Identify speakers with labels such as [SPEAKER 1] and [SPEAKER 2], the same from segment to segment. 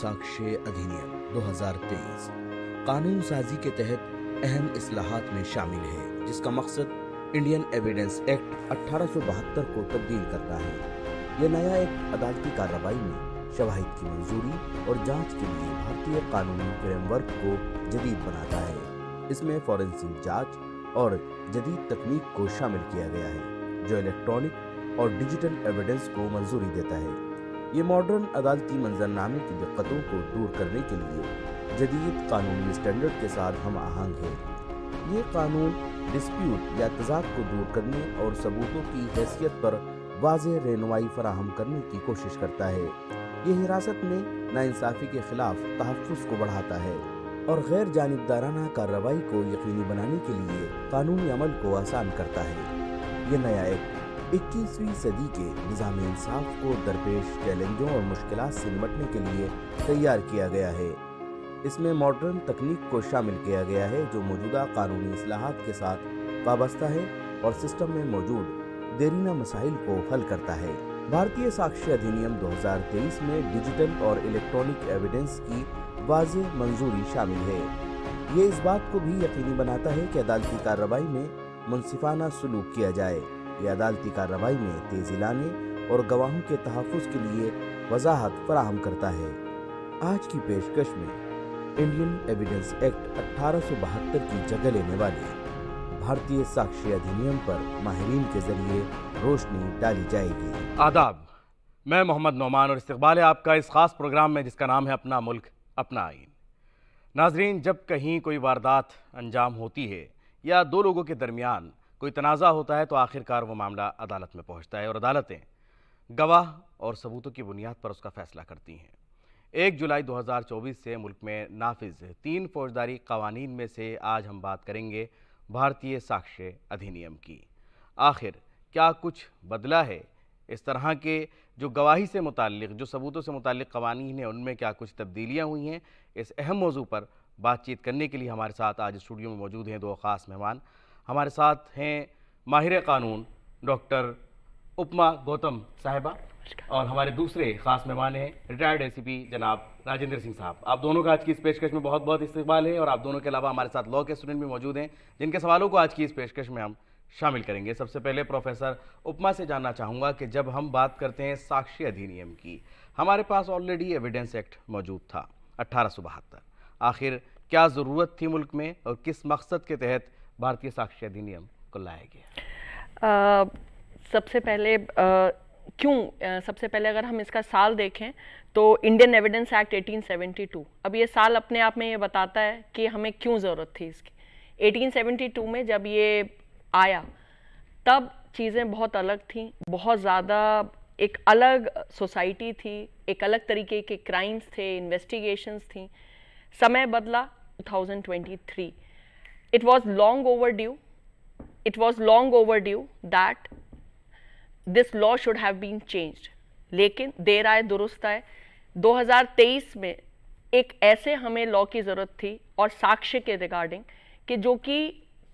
[SPEAKER 1] साक्ष्य अधिनियम 2023 कानून साजी के तहत अहम इस्लाहात में शामिल है, जिसका मकसद इंडियन एविडेंस एक्ट 1872 को तब्दील करना है। यह नया एक्ट अदालती कार्रवाई में शवाहिद की मंजूरी और जांच के लिए भारतीय कानूनी फ्रेमवर्क को जदीद बनाता है। इसमें फॉरेंसिक जांच और जदीद तकनीक को शामिल किया गया है, जो इलेक्ट्रॉनिक और डिजिटल एविडेंस को मंजूरी देता है। ये मॉडर्न अदालती मंजरनामे की दिक्कतों को दूर करने के लिए जदीद कानूनी स्टैंडर्ड के साथ हम आहंग है। ये कानून डिस्प्यूट या तजाद को दूर करने और सबूतों की हैसियत पर वाज़ेह रहनुमाई फराहम करने की कोशिश करता है। ये हिरासत में नाइंसाफ़ी के खिलाफ तहफ़्फ़ुज़ को बढ़ाता है और गैर जानिबदाराना कार्रवाई को यकीनी बनाने के लिए कानूनी अमल को आसान करता है। ये नया एक्ट 21वीं सदी के निज़ाम इंसाफ को दरपेश चैलेंजों और मुश्किलात से निपटने के लिए तैयार किया गया है। इसमें मॉडर्न तकनीक को शामिल किया गया है, जो मौजूदा कानूनी इस्लाहात के साथ वाबस्ता है और सिस्टम में मौजूद देरीना मसाइल को हल करता है। भारतीय साक्ष्य अधिनियम 2023 में डिजिटल और इलेक्ट्रॉनिक एविडेंस की वाज़ेह मंजूरी शामिल है। ये इस बात को भी यकीनी बनाता है कि अदालती कार्रवाई में मुनसिफाना सलूक किया जाए। यह अदालती कार्रवाई में तेजी लाने और गवाहों के तहफ़्फ़ुज़ के लिए वजाहत फराहम करता है। आज की पेशकश में इंडियन एविडेंस एक्ट 1872 की जगह लेने वाले भारतीय साक्ष्य अधिनियम पर माहिरीन के जरिए रोशनी डाली जाएगी।
[SPEAKER 2] आदाब, मैं मोहम्मद नौमान और इस्तकबाल है आपका इस खास प्रोग्राम में, जिसका नाम है अपना मुल्क अपना आईन। नाजरीन, जब कहीं कोई वारदात अंजाम होती है या दो लोगों के दरमियान कोई तनाज़ा होता है, तो आखिरकार वो मामला अदालत में पहुंचता है और अदालतें गवाह और सबूतों की बुनियाद पर उसका फैसला करती हैं। 1 जुलाई 2024 से मुल्क में नाफिज 3 फौजदारी कवानीन में से आज हम बात करेंगे भारतीय साक्ष्य अधिनियम की। आखिर क्या कुछ बदला है? इस तरह के जो गवाही से मुताल्लिक़, जो सबूतों से मुताल्लिक़ कवानीन हैं, उनमें क्या कुछ तब्दीलियाँ हुई हैं? इस अहम मौजू पर बातचीत करने के लिए हमारे साथ आज स्टूडियो में मौजूद हैं 2 ख़ास मेहमान। हमारे साथ हैं माहिर कानून डॉक्टर उपमा गौतम साहिबा और हमारे दूसरे ख़ास मेहमान हैं रिटायर्ड एसीपी जनाब राजेंद्र सिंह साहब। आप दोनों का आज की इस पेशकश में बहुत बहुत इस्तकबाल है और आप दोनों के अलावा हमारे साथ लॉ के स्टूडेंट भी मौजूद हैं, जिनके सवालों को आज की इस पेशकश में हम शामिल करेंगे। सबसे पहले प्रोफेसर उपमा से जानना चाहूँगा कि जब हम बात करते हैं साक्ष्य अधिनियम की, हमारे पास ऑलरेडी एविडेंस एक्ट मौजूद था 1872। आखिर क्या ज़रूरत थी मुल्क में और किस मकसद के तहत भारतीय साक्ष्य अधिनियम को लाया गया?
[SPEAKER 3] सबसे पहले अगर हम इसका साल देखें तो इंडियन एविडेंस एक्ट 1872, अब ये साल अपने आप में ये बताता है कि हमें क्यों ज़रूरत थी इसकी। 1872 में जब ये आया तब चीज़ें बहुत अलग थी, बहुत ज़्यादा एक अलग सोसाइटी थी, एक अलग तरीके के क्राइम्स थे, इन्वेस्टिगेशंस थी। समय बदला 2023। It was long overdue. It was long overdue that this law should have been changed. लेकिन देर आए दुरुस्त आए। 2023 में एक ऐसे हमें लॉ की ज़रूरत थी और साक्ष्य के रिगार्डिंग कि जो कि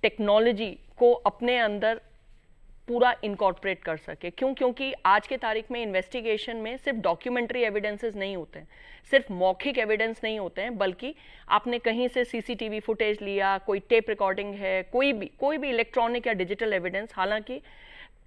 [SPEAKER 3] टेक्नोलॉजी को अपने अंदर पूरा इनकॉर्पोरेट कर सके। क्यों? क्योंकि आज के तारीख में इन्वेस्टिगेशन में सिर्फ डॉक्यूमेंट्री एविडेंसेस नहीं होते हैं, सिर्फ मौखिक एविडेंस नहीं होते हैं, बल्कि आपने कहीं से सीसीटीवी फुटेज लिया, कोई टेप रिकॉर्डिंग है, कोई भी इलेक्ट्रॉनिक या डिजिटल एविडेंस। हालांकि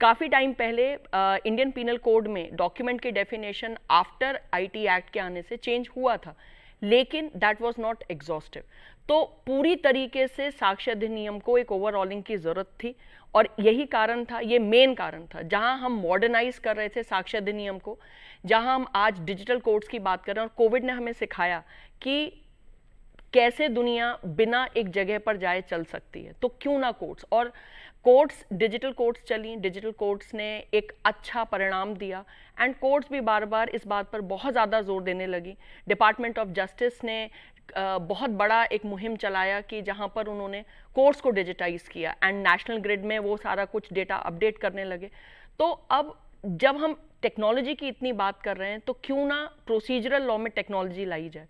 [SPEAKER 3] काफ़ी टाइम पहले इंडियन पीनल कोड में डॉक्यूमेंट की डेफिनेशन आफ्टर आईटी एक्ट के आने से चेंज हुआ था, लेकिन दैट वाज नॉट एग्जॉस्टिव। तो पूरी तरीके से साक्ष्य अधिनियम को एक ओवरऑलिंग की ज़रूरत थी और यही कारण था, ये मेन कारण था, जहां हम मॉडर्नाइज कर रहे थे साक्ष्य अधिनियम को, जहां हम आज डिजिटल कोर्ट्स की बात कर रहे हैं। और कोविड ने हमें सिखाया कि कैसे दुनिया बिना एक जगह पर जाए चल सकती है, तो क्यों ना कोर्ट्स। और कोर्ट्स, डिजिटल कोर्ट्स चली, डिजिटल कोर्ट्स ने एक अच्छा परिणाम दिया एंड कोर्ट्स भी बार बार इस बात पर बहुत ज़्यादा जोर देने लगी। डिपार्टमेंट ऑफ जस्टिस ने बहुत बड़ा एक मुहिम चलाया कि जहां पर उन्होंने कोर्ट्स को डिजिटाइज किया एंड नेशनल ग्रिड में वो सारा कुछ डेटा अपडेट करने लगे। तो अब जब हम टेक्नोलॉजी की इतनी बात कर रहे हैं, तो क्यों ना प्रोसीजरल लॉ में टेक्नोलॉजी लाई जाए।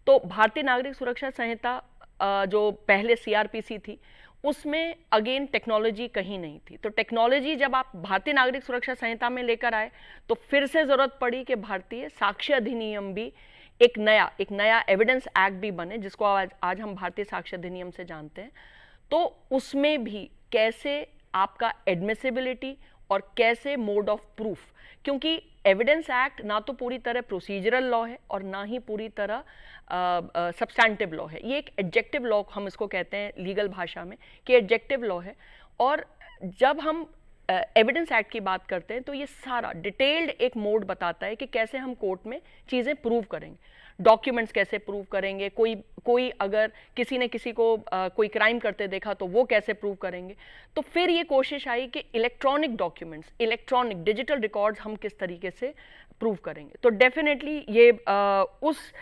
[SPEAKER 3] तो भारतीय नागरिक सुरक्षा संहिता जो पहले सीआरपीसी थी, उसमें अगेन टेक्नोलॉजी कहीं नहीं थी। तो टेक्नोलॉजी जब आप भारतीय नागरिक सुरक्षा संहिता में लेकर आए, तो फिर से ज़रूरत पड़ी कि भारतीय साक्ष्य अधिनियम भी एक नया एविडेंस एक्ट भी बने, जिसको आज हम भारतीय साक्ष्य अधिनियम से जानते हैं, तो उसमें भी कैसे आपका एडमिसिबिलिटी और कैसे मोड ऑफ प्रूफ, क्योंकि एविडेंस एक्ट ना तो पूरी तरह प्रोसीजरल लॉ है और ना ही पूरी तरह सब्सटैंटिव लॉ है। ये एक एडजेक्टिव लॉ हम इसको कहते हैं लीगल भाषा में, कि एडजेक्टिव लॉ है। और जब हम एविडेंस एक्ट की बात करते हैं तो ये सारा डिटेल्ड एक मोड बताता है कि कैसे हम कोर्ट में चीज़ें प्रूव करेंगे, डॉक्यूमेंट्स कैसे प्रूव करेंगे, कोई अगर किसी ने किसी को कोई क्राइम करते देखा तो वो कैसे प्रूव करेंगे। तो फिर ये कोशिश आई कि electronic documents, electronic digital records हम किस तरीके से प्रूव करेंगे। तो डेफिनेटली ये उस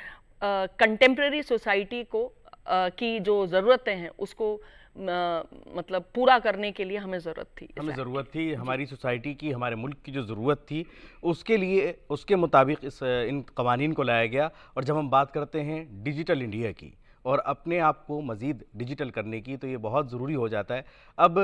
[SPEAKER 3] कंटेम्प्रेरी सोसाइटी को की जो ज़रूरतें हैं उसको मतलब पूरा करने के लिए हमें ज़रूरत थी, हमारी सोसाइटी की, हमारे मुल्क की जो ज़रूरत थी, उसके लिए उसके मुताबिक इन कवानीन को लाया गया। और जब हम बात करते हैं डिजिटल इंडिया की और अपने आप को मज़ीद डिजिटल करने की, तो ये बहुत ज़रूरी हो जाता है। अब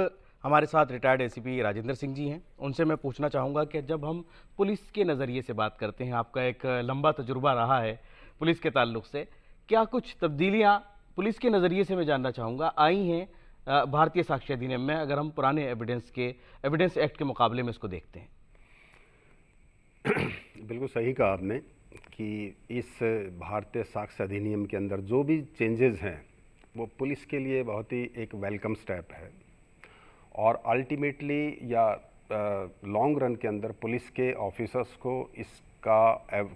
[SPEAKER 3] हमारे साथ रिटायर्ड एसीपी राजेंद्र सिंह जी हैं, उनसे मैं पूछना चाहूँगा कि जब हम पुलिस के नज़रिए से बात करते हैं, आपका एक लंबा तजुर्बा रहा है पुलिस के ताल्लुक़ से, क्या कुछ तब्दीलियाँ पुलिस के नज़रिए से मैं जानना चाहूँगा आई हैं भारतीय साक्ष्य अधिनियम में, अगर हम पुराने एविडेंस एक्ट के मुकाबले में इसको देखते हैं?
[SPEAKER 4] बिल्कुल सही कहा आपने कि इस भारतीय साक्ष्य अधिनियम के अंदर जो भी चेंजेस हैं वो पुलिस के लिए बहुत ही एक वेलकम स्टेप है, और अल्टीमेटली या लॉन्ग रन के अंदर पुलिस के ऑफिसर्स को इसका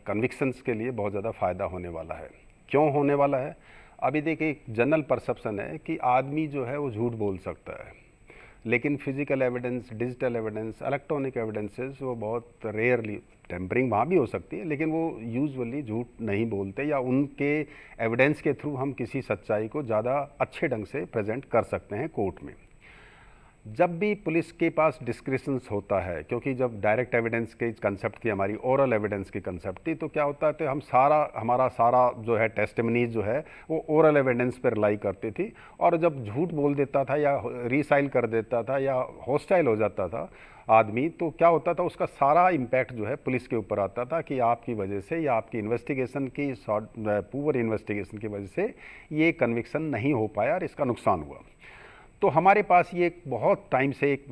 [SPEAKER 4] कन्विक्शंस के लिए बहुत ज़्यादा फ़ायदा होने वाला है। क्यों होने वाला है? अभी देखिए, एक जनरल परसेप्शन है कि आदमी जो है वो झूठ बोल सकता है, लेकिन physical evidence, digital evidence, electronic evidences वो बहुत रेयरली, टेम्परिंग वहाँ भी हो सकती है, लेकिन वो यूजुअली झूठ नहीं बोलते, या उनके एविडेंस के थ्रू हम किसी सच्चाई को ज़्यादा अच्छे ढंग से प्रेजेंट कर सकते हैं कोर्ट में। जब भी पुलिस के पास डिस्क्रिशंस होता है, क्योंकि जब डायरेक्ट एविडेंस के कंसेप्ट की हमारी ओरल एविडेंस की कंसेप्ट थी, तो क्या होता है, तो हमारा सारा जो है टेस्टिमनीज जो है वो ओरल एविडेंस पर रिलाई करती थी, और जब झूठ बोल देता था या रीसाइल कर देता था या हॉस्टाइल हो जाता था आदमी, तो क्या होता था, उसका सारा इम्पैक्ट जो है पुलिस के ऊपर आता था कि आपकी वजह से या आपकी इन्वेस्टिगेशन की पुअर इन्वेस्टिगेशन की वजह से ये कन्विक्शन नहीं हो पाया और इसका नुकसान हुआ। तो हमारे पास ये बहुत टाइम से एक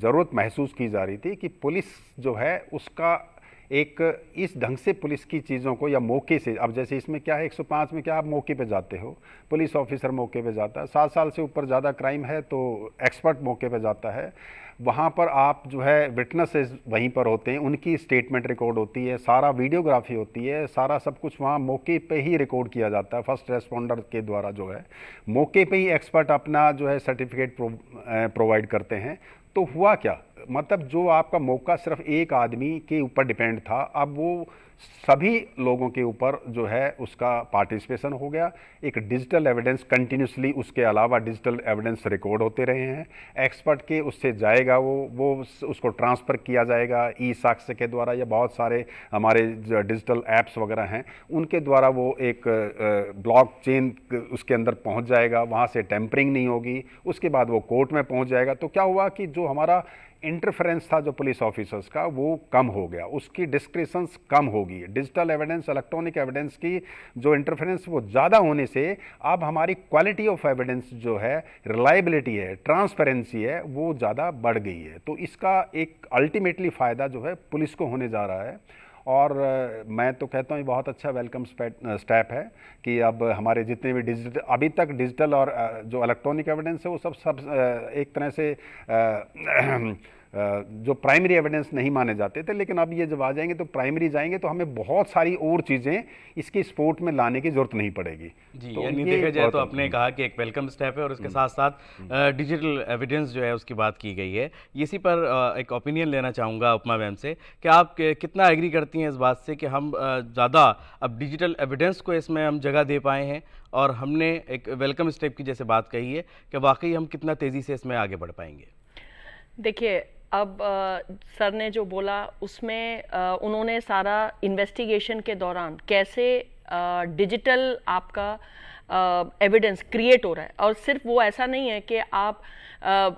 [SPEAKER 4] ज़रूरत महसूस की जा रही थी कि पुलिस जो है उसका एक इस ढंग से पुलिस की चीज़ों को, या मौके से, अब जैसे इसमें क्या है 105 में क्या आप मौके पे जाते हो, पुलिस ऑफिसर मौके पे जाता है, 7 साल से ऊपर ज़्यादा क्राइम है तो एक्सपर्ट मौके पे जाता है, वहाँ पर आप जो है विटनेसेस वहीं पर होते हैं, उनकी स्टेटमेंट रिकॉर्ड होती है, सारा वीडियोग्राफी होती है, सारा सब कुछ वहाँ मौके पे ही रिकॉर्ड किया जाता है फर्स्ट रेस्पॉन्डर के द्वारा, जो है मौके पे ही एक्सपर्ट अपना जो है सर्टिफिकेट प्रोवाइड करते हैं। तो हुआ क्या, मतलब जो आपका मौका सिर्फ एक आदमी के ऊपर डिपेंड था, अब वो सभी लोगों के ऊपर जो है उसका पार्टिसिपेशन हो गया। एक डिजिटल एविडेंस कंटिन्यूसली, उसके अलावा डिजिटल एविडेंस रिकॉर्ड होते रहे हैं, एक्सपर्ट के उससे जाएगा वो उसको ट्रांसफ़र किया जाएगा ई साक्ष्य के द्वारा, या बहुत सारे हमारे डिजिटल ऐप्स वगैरह हैं उनके द्वारा वो एक ब्लॉकचेन उसके अंदर पहुंच जाएगा, वहाँ से टेम्परिंग नहीं होगी, उसके बाद वो कोर्ट में पहुंच जाएगा। तो क्या हुआ कि जो हमारा इंटरफेरेंस था जो पुलिस ऑफिसर्स का, वो कम हो गया, उसकी डिस्क्रिशंस कम होगी। डिजिटल एविडेंस, इलेक्ट्रॉनिक एविडेंस की जो इंटरफेरेंस वो ज़्यादा होने से अब हमारी क्वालिटी ऑफ एविडेंस जो है, रिलायबिलिटी है, ट्रांसपेरेंसी है, वो ज़्यादा बढ़ गई है। तो इसका एक अल्टीमेटली फ़ायदा जो है पुलिस को होने जा रहा है, और मैं तो कहता हूँ ये बहुत अच्छा वेलकम स्टेप है कि अब हमारे जितने भी डिजिटल, अभी तक डिजिटल और जो इलेक्ट्रॉनिक एविडेंस है वो सब एक तरह से जो प्राइमरी एविडेंस नहीं माने जाते थे, लेकिन अब ये जब आ जाएंगे तो प्राइमरी जाएंगे तो हमें बहुत सारी और चीज़ें इसकी सपोर्ट में लाने की जरूरत नहीं पड़ेगी।
[SPEAKER 2] जी,
[SPEAKER 4] तो
[SPEAKER 2] यानी देखा जाए तो आपने कहा कि एक वेलकम स्टेप है, और उसके साथ साथ डिजिटल एविडेंस जो है उसकी बात की गई है। इसी पर एक ओपिनियन लेना चाहूँगा उपमा मैम से कि आप कितना एग्री करती हैं इस बात से कि हम ज़्यादा अब डिजिटल एविडेंस को इसमें हम जगह दे पाए हैं, और हमने एक वेलकम स्टेप की जैसे बात कही है कि वाकई हम कितना तेज़ी से इसमें आगे बढ़ पाएंगे?
[SPEAKER 3] देखिए, अब सर ने जो बोला उसमें उन्होंने सारा इन्वेस्टिगेशन के दौरान कैसे डिजिटल आपका एविडेंस क्रिएट हो रहा है। और सिर्फ वो ऐसा नहीं है कि आप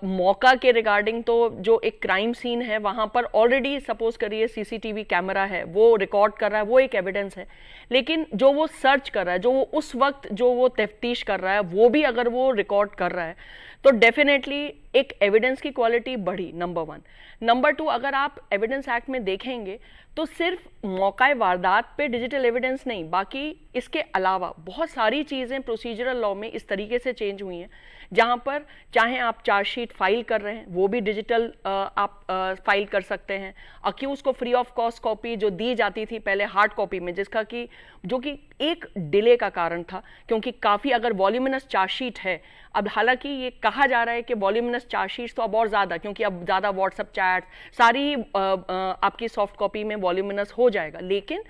[SPEAKER 3] मौका के रिगार्डिंग, तो जो एक क्राइम सीन है वहाँ पर ऑलरेडी सपोज करिए सीसीटीवी कैमरा है, वो रिकॉर्ड कर रहा है, वो एक एविडेंस है। लेकिन जो वो सर्च कर रहा है, जो वो उस वक्त जो वो तफ्तीश कर रहा है, वो भी अगर वो रिकॉर्ड कर रहा है, तो डेफिनेटली एक एविडेंस की क्वालिटी बढ़ी, नंबर 1। नंबर 2, अगर आप एविडेंस एक्ट में देखेंगे तो सिर्फ मौका वारदात पे डिजिटल एविडेंस नहीं, बाकी इसके अलावा बहुत सारी चीज़ें प्रोसीजरल लॉ में इस तरीके से चेंज हुई हैं, जहाँ पर चाहे आप चार्जशीट फाइल कर रहे हैं वो भी डिजिटल आप फाइल कर सकते हैं। अक्यूज को फ्री ऑफ कॉस्ट कॉपी जो दी जाती थी पहले हार्ड कॉपी में, जिसका कि जो कि एक डिले का कारण था, क्योंकि काफ़ी अगर वॉल्यूमिनस चार्जशीट है, अब हालांकि ये कहा जा रहा है कि वॉल्यूमिनस चार्जशीट तो अब और ज़्यादा, क्योंकि अब ज़्यादा व्हाट्सएप चैट सारी आपकी सॉफ्ट कॉपी में वॉल्यूमिनस हो जाएगा, लेकिन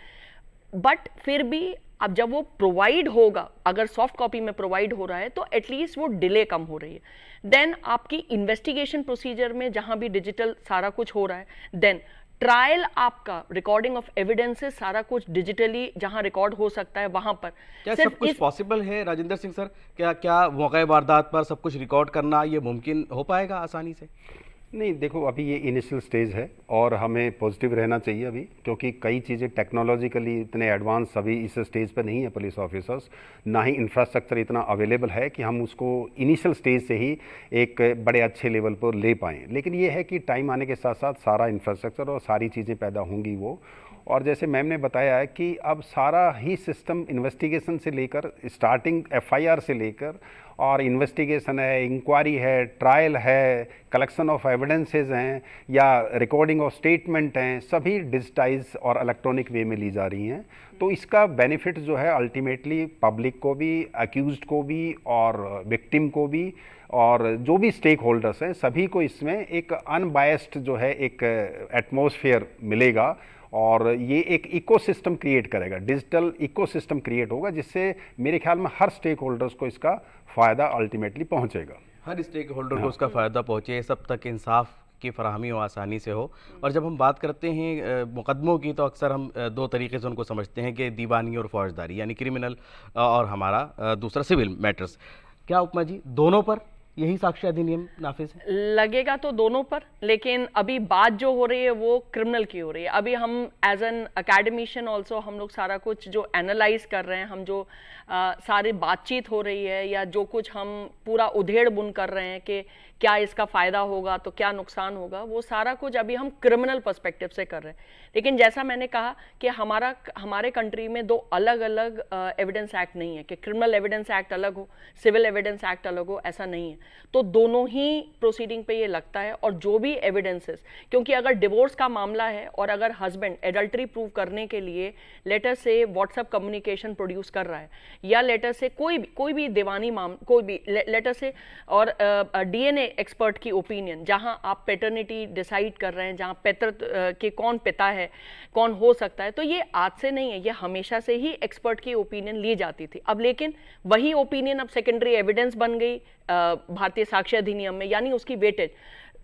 [SPEAKER 3] बट फिर भी अब जब वो प्रोवाइड होगा, अगर सॉफ्ट कॉपी में प्रोवाइड हो रहा है तो एटलीस्ट वो डिले कम हो रही है। देन आपकी इन्वेस्टिगेशन प्रोसीजर में जहां भी डिजिटल सारा कुछ हो रहा है, देन ट्रायल आपका रिकॉर्डिंग ऑफ एविडेंसेस सारा कुछ डिजिटली जहां रिकॉर्ड हो सकता है वहां पर
[SPEAKER 2] क्या सब कुछ पॉसिबल है राजेंद्र सिंह सर? क्या मौके वारदात पर सब कुछ रिकॉर्ड करना ये मुमकिन हो पाएगा आसानी से?
[SPEAKER 4] नहीं, देखो अभी ये इनिशियल स्टेज है और हमें पॉजिटिव रहना चाहिए अभी, क्योंकि कई चीज़ें टेक्नोलॉजिकली इतने एडवांस अभी इस स्टेज पर नहीं है पुलिस ऑफिसर्स, ना ही इंफ्रास्ट्रक्चर इतना अवेलेबल है कि हम उसको इनिशियल स्टेज से ही एक बड़े अच्छे लेवल पर ले पाएँ। लेकिन ये है कि टाइम आने के साथ साथ सारा इंफ्रास्ट्रक्चर और सारी चीज़ें पैदा होंगी वो, और जैसे मैम ने बताया है कि अब सारा ही सिस्टम इन्वेस्टिगेशन से लेकर स्टार्टिंग एफआईआर से लेकर और इन्वेस्टिगेशन है, इंक्वायरी है, ट्रायल है, कलेक्शन ऑफ एविडेंसेस हैं या रिकॉर्डिंग ऑफ स्टेटमेंट हैं, सभी डिजिटाइज और इलेक्ट्रॉनिक वे में ली जा रही हैं। तो इसका बेनिफिट जो है अल्टीमेटली पब्लिक को भी, अक्यूज्ड को भी और विक्टिम को भी और जो भी स्टेक होल्डर्स हैं सभी को इसमें एक अनबायस्ड जो है एक एटमॉस्फेयर मिलेगा और ये एक इकोसिस्टम क्रिएट करेगा, डिजिटल इकोसिस्टम क्रिएट होगा, जिससे मेरे ख्याल में हर स्टेक होल्डर्स को इसका फ़ायदा अल्टीमेटली पहुंचेगा।
[SPEAKER 2] हर स्टेक होल्डर को उसका फ़ायदा पहुंचे, सब तक इंसाफ की फराहमी हो, आसानी से हो। और जब हम बात करते हैं मुकदमों की, तो अक्सर हम दो तरीके से उनको समझते हैं कि दीवानी और फौजदारी, यानी क्रिमिनल और हमारा दूसरा सिविल मैटर्स। क्या उपमा जी, दोनों पर यही साक्ष्य अधिनियम नाफिज है?
[SPEAKER 3] लगेगा तो दोनों पर, लेकिन अभी बात जो हो रही है वो क्रिमिनल की हो रही है। अभी हम एज एन अकेडमिशियन ऑल्सो हम लोग सारा कुछ जो एनालाइज कर रहे हैं, हम जो सारी बातचीत हो रही है या जो कुछ हम पूरा उधेड़ बुन कर रहे हैं कि क्या इसका फ़ायदा होगा तो क्या नुकसान होगा, वो सारा कुछ अभी हम क्रिमिनल पर्सपेक्टिव से कर रहे हैं। लेकिन जैसा मैंने कहा कि हमारे कंट्री में दो अलग अलग एविडेंस एक्ट नहीं है कि क्रिमिनल एविडेंस एक्ट अलग हो, सिविल एविडेंस एक्ट अलग हो, ऐसा नहीं है। तो दोनों ही प्रोसीडिंग पे ये लगता है। और जो भी एविडेंसेस, क्योंकि अगर डिवोर्स का मामला है और अगर हस्बैंड एडल्ट्री प्रूव करने के लिए लेटर से व्हाट्सएप कम्युनिकेशन प्रोड्यूस कर रहा है या लेटर से कोई भी दीवानी मामला, कोई भी लेटर से, और डीएनए एक्सपर्ट की ओपिनियन, जहां आप पेटर्निटी डिसाइड कर रहे हैं, जहां पितृ के कौन पिता है, कौन हो सकता है, तो ये आज से नहीं है, ये हमेशा से ही एक्सपर्ट की ओपिनियन ली जाती थी। अब लेकिन वही ओपिनियन अब सेकेंडरी एविडेंस बन गई भारतीय साक्ष्य अधिनियम में, यानी उसकी वेटेज।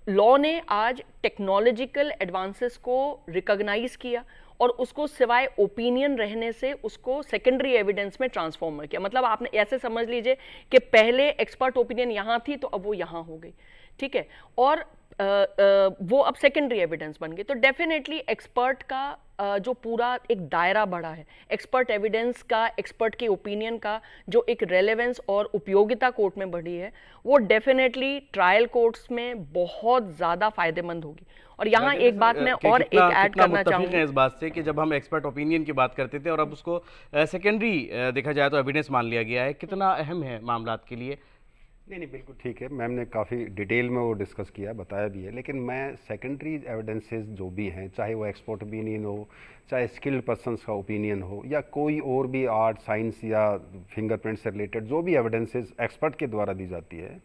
[SPEAKER 3] लॉ ने आज टेक्नोलॉजिकल एडवांसेस को रिकॉग्नाइज किया और उसको सिवाय ओपिनियन रहने से उसको सेकेंडरी एविडेंस में ट्रांसफॉर्म किया। मतलब आपने ऐसे समझ लीजिए कि पहले एक्सपर्ट ओपिनियन यहाँ थी तो अब वो यहाँ हो गई, ठीक है, और वो अब सेकेंडरी एविडेंस बन गई। तो डेफिनेटली एक्सपर्ट का जो पूरा एक दायरा बढ़ा है, एक्सपर्ट एविडेंस का, एक्सपर्ट के ओपिनियन का जो एक रेलेवेंस और उपयोगिता कोर्ट में बढ़ी है, वो डेफिनेटली ट्रायल कोर्ट्स में बहुत ज़्यादा फायदेमंद होगी। और यहाँ एक बात मैं और एक ऐड करना चाहूँगी
[SPEAKER 2] इस बात से कि जब हम एक्सपर्ट ओपिनियन की बात करते थे और अब उसको सेकेंडरी देखा जाए तो एविडेंस मान लिया गया है, कितना अहम है मामलात के लिए?
[SPEAKER 4] नहीं, बिल्कुल ठीक है, मैम ने काफ़ी डिटेल में वो डिस्कस किया, बताया भी है। लेकिन मैं सेकेंडरी एविडेंसेस जो भी हैं, चाहे वो एक्सपर्ट ओपिनियन हो, चाहे स्किल्ड पर्सनस का ओपिनियन हो, या कोई और भी आर्ट, साइंस या फिंगरप्रिंट से रिलेटेड जो भी एविडेंसेस एक्सपर्ट के द्वारा दी जाती है,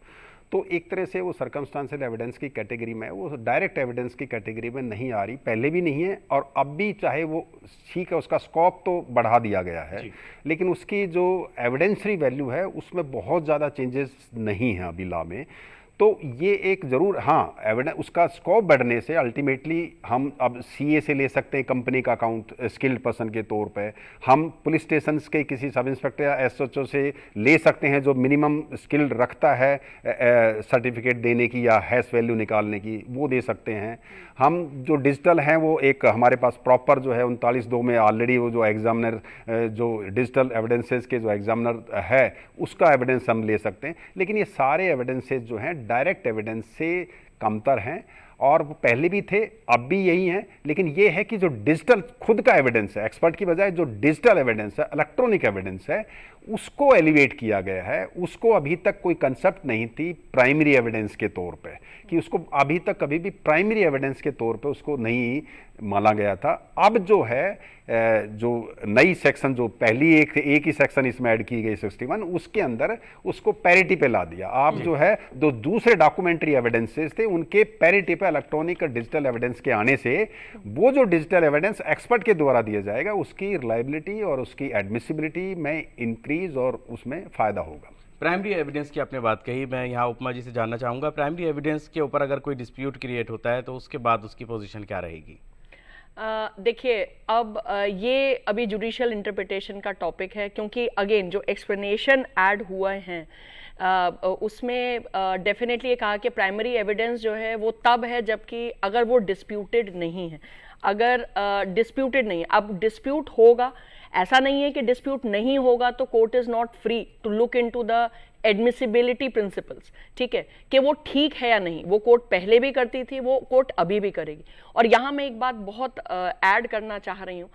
[SPEAKER 4] तो एक तरह से वो सर्कमस्टांशियल एविडेंस की कैटेगरी में, वो डायरेक्ट एविडेंस की कैटेगरी में नहीं आ रही, पहले भी नहीं है और अब भी, चाहे वो ठीक है, उसका स्कोप तो बढ़ा दिया गया है, लेकिन उसकी जो एविडेंसरी वैल्यू है उसमें बहुत ज़्यादा चेंजेस नहीं हैं अभी लॉ में। तो ये एक ज़रूर, हाँ, एविडेंस उसका स्कोप बढ़ने से अल्टीमेटली हम अब सीए से ले सकते हैं कंपनी का अकाउंट स्किल्ड पर्सन के तौर पे, हम पुलिस स्टेशन के किसी सब इंस्पेक्टर या एसएचओ से ले सकते हैं जो मिनिमम स्किल्ड रखता है सर्टिफिकेट देने की या हैश वैल्यू निकालने की, वो दे सकते हैं। हम जो डिजिटल हैं वो एक हमारे पास प्रॉपर जो है 39(2) में ऑलरेडी वो जो एग्जामिनर जो डिजिटल एविडेंसेस के जो एग्जामिनर है उसका एविडेंस हम ले सकते हैं। लेकिन ये सारे एविडेंसेस जो हैं डायरेक्ट एविडेंस से कमतर हैं, और वो पहले भी थे, अब भी यही हैं। लेकिन ये है कि जो डिजिटल खुद का एविडेंस है, एक्सपर्ट की बजाय जो डिजिटल एविडेंस है, इलेक्ट्रॉनिक एविडेंस है, उसको एलिवेट किया गया है। उसको अभी तक कोई कंसेप्ट नहीं थी प्राइमरी एविडेंस के तौर पे, कि उसको अभी तक कभी भी प्राइमरी एविडेंस के तौर पे उसको नहीं माना गया था। अब जो है जो नई सेक्शन, जो पहली एक ही सेक्शन इसमें ऐड की गई 61, उसके अंदर उसको पैरिटी पे ला दिया। आप जो है जो दूसरे डॉक्यूमेंट्री एविडेंसेस थे उनके पैरिटी पे इलेक्ट्रॉनिक और डिजिटल एविडेंस के आने से वो जो डिजिटल एविडेंस एक्सपर्ट के द्वारा दिया जाएगा उसकी रिलायबिलिटी और उसकी एडमिसिबिलिटी में इंक्रीज और उसमें फायदा होगा।
[SPEAKER 2] प्राइमरी एविडेंस की आपने बात कही, मैं यहाँ उपमा जी से जानना चाहूँगा, प्राइमरी एविडेंस के ऊपर अगर कोई डिस्प्यूट क्रिएट होता है तो उसके बाद उसकी पोजीशन क्या रहेगी?
[SPEAKER 3] देखिए, अब ये अभी जुडिशियल इंटरप्रिटेशन का टॉपिक है, क्योंकि अगेन जो एक्सप्लेनेशन ऐड हुए हैं उसमें डेफिनेटली ये कहा कि प्राइमरी एविडेंस जो है वो तब है जबकि अगर वो डिस्प्यूटेड नहीं है, अगर डिस्प्यूटेड नहीं है। अब डिस्प्यूट होगा, ऐसा नहीं है कि डिस्प्यूट नहीं होगा तो court is not free to look into the admissibility principles, ठीक है, कि वो ठीक है या नहीं। वो कोर्ट पहले भी करती थी, वो कोर्ट अभी भी करेगी। और यहाँ मैं एक बात बहुत ऐड करना चाह रही हूँ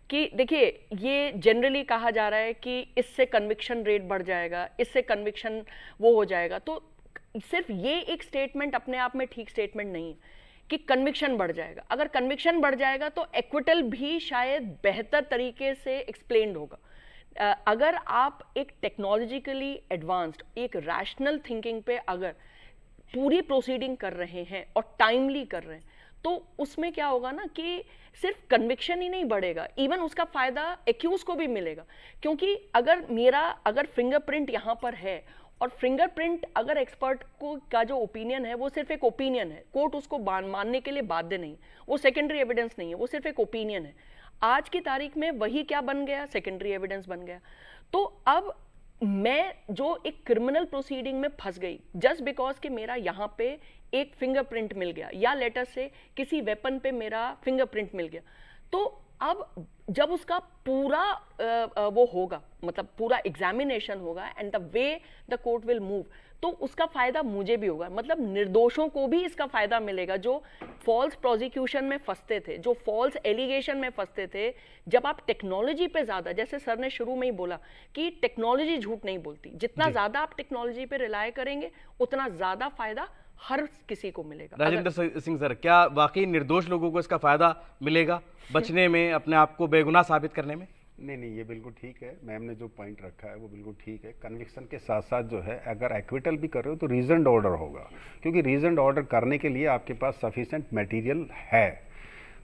[SPEAKER 3] कि देखिए, ये जनरली कहा जा रहा है कि इससे कन्विक्शन रेट बढ़ जाएगा, इससे कन्विक्शन वो हो जाएगा। तो सिर्फ ये एक स्टेटमेंट अपने आप में ठीक स्टेटमेंट नहीं है कि कन्विक्शन बढ़ जाएगा। अगर कन्विक्शन बढ़ जाएगा तो एक्विटल भी शायद बेहतर तरीके से एक्सप्लेन्ड होगा। अगर आप एक टेक्नोलॉजिकली एडवांस्ड, एक रैशनल थिंकिंग पे अगर पूरी प्रोसीडिंग कर रहे हैं और टाइमली कर रहे हैं, तो उसमें क्या होगा ना कि सिर्फ कन्विक्शन ही नहीं बढ़ेगा, इवन उसका फायदा एक्यूज को भी मिलेगा। क्योंकि अगर फिंगरप्रिंट यहाँ पर है और फिंगरप्रिंट अगर एक्सपर्ट को का जो ओपिनियन है वो सिर्फ एक ओपिनियन है, कोर्ट उसको मानने के लिए बाध्य नहीं, वो सेकेंडरी एविडेंस नहीं है, वो सिर्फ एक ओपिनियन है। आज की तारीख में वही क्या बन गया, सेकेंडरी एविडेंस बन गया। तो अब मैं जो एक क्रिमिनल प्रोसीडिंग में फंस गई जस्ट बिकॉज कि मेरा यहाँ पे एक फिंगरप्रिंट मिल गया, या लेटर से किसी वेपन पे मेरा फिंगरप्रिंट मिल गया, तो अब जब उसका पूरा वो होगा, मतलब पूरा एग्जामिनेशन होगा and the way the court will move, तो उसका फायदा मुझे भी होगा। मतलब निर्दोषों को भी इसका फायदा मिलेगा जो फॉल्स प्रोसिक्यूशन में फंसते थे, जो फॉल्स एलिगेशन में फंसते थे। जब आप टेक्नोलॉजी पे ज्यादा, जैसे सर ने शुरू में ही बोला कि टेक्नोलॉजी झूठ नहीं बोलती, जितना ज्यादा आप टेक्नोलॉजी पे रिलाय करेंगे उतना ज्यादा फायदा हर किसी को मिलेगा।
[SPEAKER 2] राजेंद्र सिंह सर, क्या वाकई निर्दोष लोगों को इसका फायदा मिलेगा बचने में, अपने आप को बेगुनाह साबित करने में?
[SPEAKER 4] नहीं, ये बिल्कुल ठीक है। मैम ने जो पॉइंट रखा है वो बिल्कुल ठीक है। कन्विक्शन के साथ साथ जो है अगर एक्विटल भी कर रहे हो तो रीजनड ऑर्डर होगा, क्योंकि रीजनड ऑर्डर करने के लिए आपके पास सफिशिएंट मटेरियल है।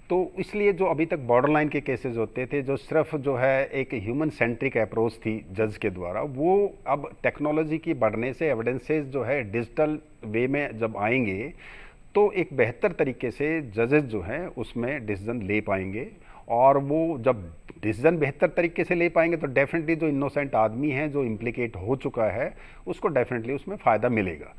[SPEAKER 4] तो इसलिए जो अभी तक बॉर्डर लाइन के केसेस होते थे, जो सिर्फ जो है एक ह्यूमन सेंट्रिक अप्रोच थी जज के द्वारा, वो अब टेक्नोलॉजी की बढ़ने से एविडेंसेस जो है डिजिटल वे में जब आएंगे तो एक बेहतर तरीके से जजेस जो हैं उसमें डिसीजन ले पाएंगे। और वो जब डिसीजन बेहतर तरीके से ले पाएंगे तो डेफिनेटली जो इनोसेंट आदमी है, जो इम्प्लिकेट हो चुका है, उसको डेफिनेटली उसमें फ़ायदा मिलेगा।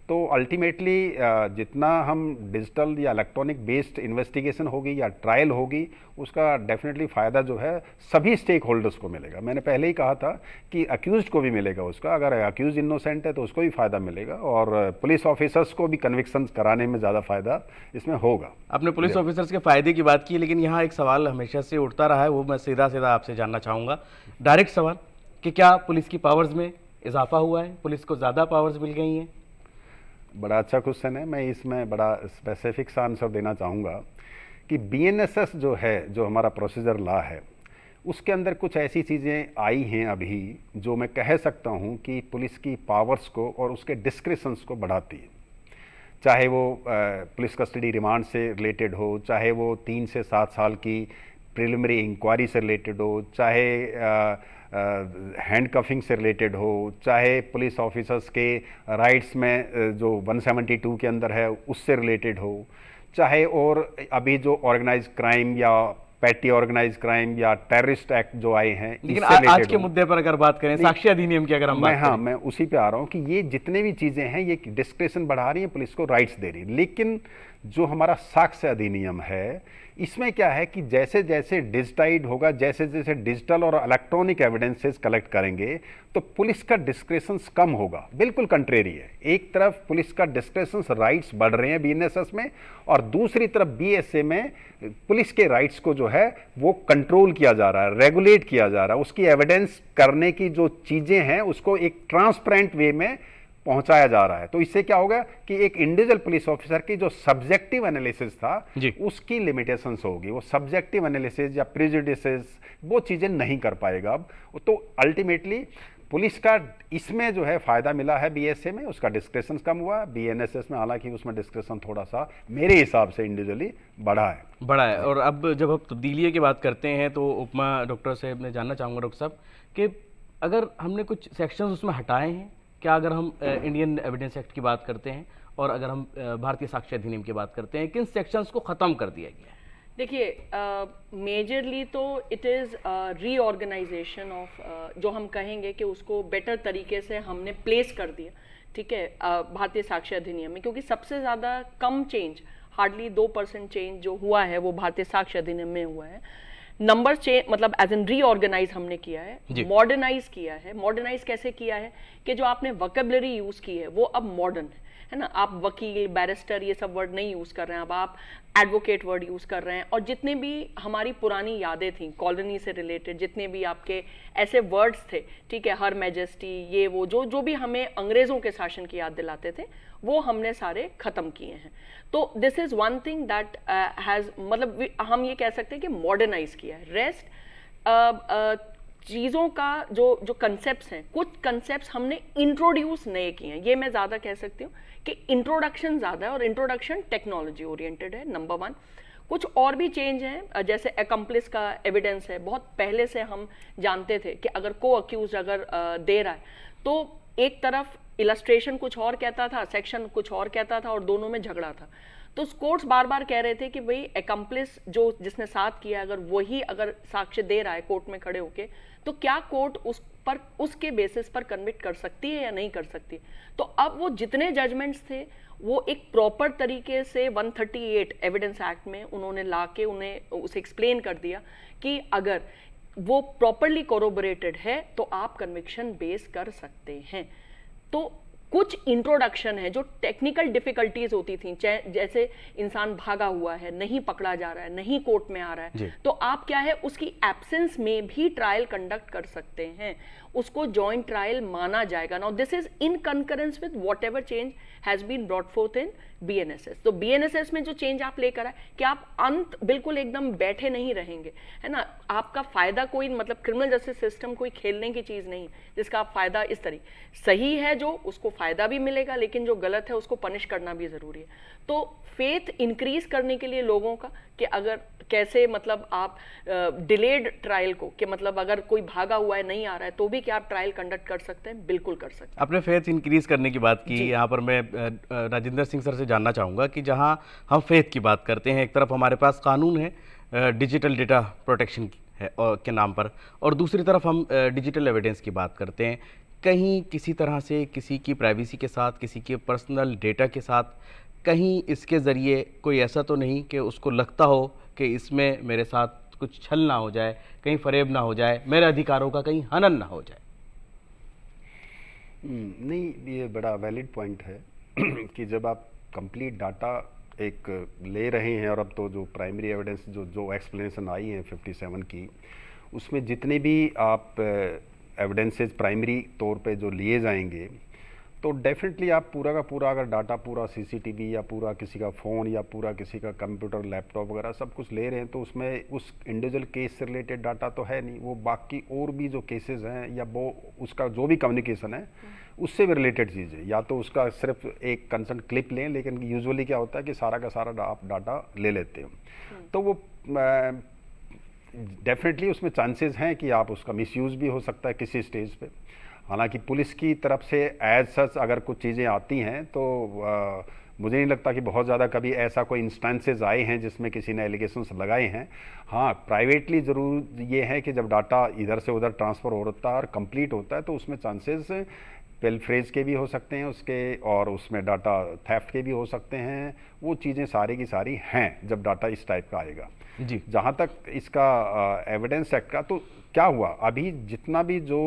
[SPEAKER 4] तो अल्टीमेटली जितना हम डिजिटल या इलेक्ट्रॉनिक बेस्ड इन्वेस्टिगेशन होगी या ट्रायल होगी, उसका डेफिनेटली फ़ायदा जो है सभी स्टेक होल्डर्स को मिलेगा। मैंने पहले ही कहा था कि अक्यूज्ड को भी मिलेगा उसका, अगर अक्यूज इनोसेंट है तो उसको भी फ़ायदा मिलेगा, और पुलिस ऑफिसर्स को भी कन्विक्शन कराने में ज़्यादा फ़ायदा इसमें होगा।
[SPEAKER 2] आपने पुलिस ऑफिसर्स के फ़ायदे की बात की, लेकिन यहाँ एक सवाल हमेशा से उठता रहा है, वो मैं सीधा सीधा आपसे जानना चाहूँगा, डायरेक्ट सवाल, कि क्या पुलिस की पावर्स में इजाफा हुआ है, पुलिस को ज़्यादा पावर्स मिल गई हैं?
[SPEAKER 4] बड़ा अच्छा क्वेश्चन है। मैं इसमें बड़ा स्पेसिफिक सा आंसर देना चाहूँगा कि बीएनएसएस जो है, जो हमारा प्रोसीजर लॉ है, उसके अंदर कुछ ऐसी चीज़ें आई हैं अभी जो मैं कह सकता हूँ कि पुलिस की पावर्स को और उसके डिस्क्रिशंस को बढ़ाती है। चाहे वो पुलिस कस्टडी रिमांड से रिलेटेड हो, चाहे वो 3 से 7 साल की प्रिलिमिनरी इंक्वायरी से रिलेटेड हो, चाहे हैंडकफिंग से रिलेटेड हो, चाहे पुलिस ऑफिसर्स के राइट्स में जो 172 के अंदर है उससे रिलेटेड हो, चाहे और अभी जो ऑर्गेनाइज क्राइम या पैटी ऑर्गेनाइज क्राइम या टेररिस्ट एक्ट जो आए हैं,
[SPEAKER 2] लेकिन
[SPEAKER 4] इससे
[SPEAKER 2] आज
[SPEAKER 4] related
[SPEAKER 2] के
[SPEAKER 4] हो।
[SPEAKER 2] मुद्दे पर अगर बात करें, साक्ष्य अधिनियम की अगर हम बात करें,
[SPEAKER 4] मैं उसी पे आ रहा हूँ कि ये जितने भी चीजें हैं ये डिस्क्रिप्शन बढ़ा रही है, पुलिस को राइट्स दे रही है, लेकिन जो हमारा साक्ष्य अधिनियम है इसमें क्या है कि जैसे जैसे डिजिटाइड होगा, जैसे जैसे डिजिटल और इलेक्ट्रॉनिक एविडेंसेस कलेक्ट करेंगे तो पुलिस का डिस्क्रिप्शन कम होगा। बिल्कुल कंट्रेरी है, एक तरफ पुलिस का डिस्क्रिप्शन राइट्स बढ़ रहे हैं बीएनएसएस में, और दूसरी तरफ बीएसए में पुलिस के राइट्स को जो है वो कंट्रोल किया जा रहा है, रेगुलेट किया जा रहा है, उसकी एविडेंस करने की जो चीजें हैं उसको एक ट्रांसपेरेंट वे में पहुंचाया जा रहा है। तो इससे क्या होगा कि एक इंडिविजुअल पुलिस ऑफिसर की जो सब्जेक्टिव एनालिसिस था उसकी लिमिटेशंस होगी, वो सब्जेक्टिव एनालिसिस या प्रेजुडिसेस वो चीजें नहीं कर पाएगा अब। तो अल्टीमेटली पुलिस का इसमें जो है फायदा मिला है बीएसए में, उसका डिस्क्रिप्शन कम हुआ, बीएनएसएस में हालांकि उसमें डिस्क्रिप्शन थोड़ा सा मेरे हिसाब से इंडिविजुअली बढ़ा है।
[SPEAKER 2] और अब जब हम तब्दीली की बात करते हैं तो उपमा डॉक्टर साहब मैं जानना चाहूँगा डॉक्टर साहब कि अगर हमने कुछ सेक्शंस उसमें हटाए हैं क्या, अगर हम इंडियन एविडेंस एक्ट की बात करते हैं और अगर हम भारतीय साक्ष्य अधिनियम की बात करते हैं, किन सेक्शंस को ख़त्म कर दिया गया है?
[SPEAKER 3] देखिए मेजरली तो इट इज़ रीऑर्गेनाइजेशन ऑफ, जो हम कहेंगे कि उसको बेटर तरीके से हमने प्लेस कर दिया, ठीक है, भारतीय साक्ष्य अधिनियम में, क्योंकि सबसे ज़्यादा कम चेंज, हार्डली 2% चेंज जो हुआ है वो भारतीय साक्ष्य अधिनियम में हुआ है। नंबर चेंज मतलब एज एन रीऑर्गेनाइज हमने किया है, मॉडर्नाइज किया है। मॉडर्नाइज कैसे किया है कि जो आपने वोकैबुलरी यूज की है वो अब मॉडर्न है ना, आप वकील, बैरिस्टर ये सब वर्ड नहीं यूज कर रहे हैं, अब आप एडवोकेट वर्ड यूज कर रहे हैं। और जितने भी हमारी पुरानी यादें थी कॉलोनी से रिलेटेड, जितने भी आपके ऐसे वर्ड्स थे, ठीक है, हर मैजेस्टी, ये वो जो भी हमें अंग्रेजों के शासन की याद दिलाते थे वो हमने सारे खत्म किए हैं। तो this is one thing that has, मतलब हम ये कह सकते हैं कि मॉडर्नाइज किया है। रेस्ट चीज़ों का जो कंसेप्ट्स हैं, कुछ कंसेप्ट्स हमने इंट्रोड्यूस नए किए हैं, ये मैं ज़्यादा कह सकती हूँ कि इंट्रोडक्शन ज़्यादा है और इंट्रोडक्शन टेक्नोलॉजी ओरिएंटेड है, नंबर 1। कुछ और भी चेंज हैं, जैसे एकम्प्लिस का एविडेंस है, बहुत पहले से हम जानते थे कि अगर को अक्यूज अगर दे रहा है तो एक तरफ इलस्ट्रेशन कुछ और कहता था, सेक्शन कुछ और कहता था और दोनों में झगड़ा था। तो कोर्ट्स बार बार कह रहे थे कि भाई एकम्प्लिस जो जिसने साथ किया अगर वही अगर साक्ष्य दे रहा है कोर्ट में खड़े होके, तो क्या कोर्ट उस पर उसके बेसिस पर कन्विक्ट कर सकती है या नहीं कर सकती। तो अब वो जितने जजमेंट्स थे वो एक प्रॉपर तरीके से 138 एविडेंस एक्ट में उन्होंने लाके उन्हें उसे एक्सप्लेन कर दिया कि अगर वो प्रॉपरली कोरोबोरेटेड है तो आप कन्विक्शन बेस कर सकते हैं। तो कुछ इंट्रोडक्शन है, जो टेक्निकल डिफिकल्टीज होती थी, जैसे इंसान भागा हुआ है, नहीं पकड़ा जा रहा है, नहीं कोर्ट में आ रहा है, तो आप क्या है उसकी एब्सेंस में भी ट्रायल कंडक्ट कर सकते हैं, उसको जॉइंट ट्रायल माना जाएगा। Now this is in concurrence with whatever change has been brought forth in BNSS. तो बीएनएसएस में जो चेंज आप लेकर आए कि आप अंत बिल्कुल एकदम बैठे नहीं रहेंगे, है ना, आपका फायदा कोई मतलब क्रिमिनल जस्टिस सिस्टम कोई खेलने की चीज नहीं जिसका आप फायदा इस तरीके सही है, जो उसको फायदा भी मिलेगा, लेकिन जो गलत है उसको पनिश करना भी जरूरी है। तो फेथ इंक्रीज करने के लिए लोगों का कि अगर कैसे मतलब आप डिलेड ट्रायल को, कि मतलब अगर कोई भागा हुआ है नहीं आ रहा है तो भी क्या आप ट्रायल कंडक्ट कर सकते हैं, बिल्कुल कर सकते हैं।
[SPEAKER 2] आपने फेथ इंक्रीज करने की बात की, यहाँ पर मैं राजेंद्र सिंह सर से जानना चाहूँगा कि जहाँ हम फेथ की बात करते हैं, एक तरफ हमारे पास कानून है डिजिटल डेटा प्रोटेक्शन के नाम पर, और दूसरी तरफ हम डिजिटल एविडेंस की बात करते हैं। कहीं किसी तरह से किसी की प्राइवेसी के साथ, किसी के पर्सनल डेटा के साथ, कहीं इसके ज़रिए कोई ऐसा तो नहीं कि उसको लगता हो कि इसमें मेरे साथ कुछ छल ना हो जाए, कहीं फरेब ना हो जाए, मेरे अधिकारों का कहीं हनन ना हो जाए?
[SPEAKER 4] नहीं, ये बड़ा वैलिड पॉइंट है कि जब आप कंप्लीट डाटा एक ले रहे हैं, और अब तो जो प्राइमरी एविडेंस जो एक्सप्लेनेशन आई है 57 की, उसमें जितने भी आप एविडेंसेस प्राइमरी तौर पे जो लिए जाएंगे, तो डेफिनेटली आप पूरा का पूरा अगर डाटा पूरा सीसीटीवी या पूरा किसी का फ़ोन या पूरा किसी का कंप्यूटर, लैपटॉप वगैरह सब कुछ ले रहे हैं, तो उसमें उस इंडिविजुअल केस से रिलेटेड डाटा तो है नहीं, वो बाकी और भी जो केसेस हैं या वो उसका जो भी कम्युनिकेशन है उससे भी रिलेटेड चीज़ है। या तो उसका सिर्फ एक कंसर्न क्लिप लें, लेकिन यूजुअली क्या होता है कि सारा का सारा आप डाटा ले लेते हो, तो वो डेफिनेटली उसमें चांसेस हैं कि आप उसका मिसयूज़ भी हो सकता है किसी स्टेज पे। हालांकि पुलिस की तरफ से एज सच अगर कुछ चीज़ें आती हैं तो मुझे नहीं लगता कि बहुत ज़्यादा कभी ऐसा कोई इंस्टेंसेस आए हैं जिसमें किसी ने एलिगेशंस लगाए हैं। हाँ, प्राइवेटली ज़रूर ये है कि जब डाटा इधर से उधर ट्रांसफ़र होता है और कंप्लीट होता है तो उसमें चांसेस पेलफ्रेज के भी हो सकते हैं उसके, और उसमें डाटा थेफ्ट के भी हो सकते हैं। वो चीज़ें सारी की सारी हैं जब डाटा इस टाइप का आएगा।
[SPEAKER 2] जी,
[SPEAKER 4] जहाँ तक इसका एविडेंस एक्ट का, तो क्या हुआ अभी जितना भी जो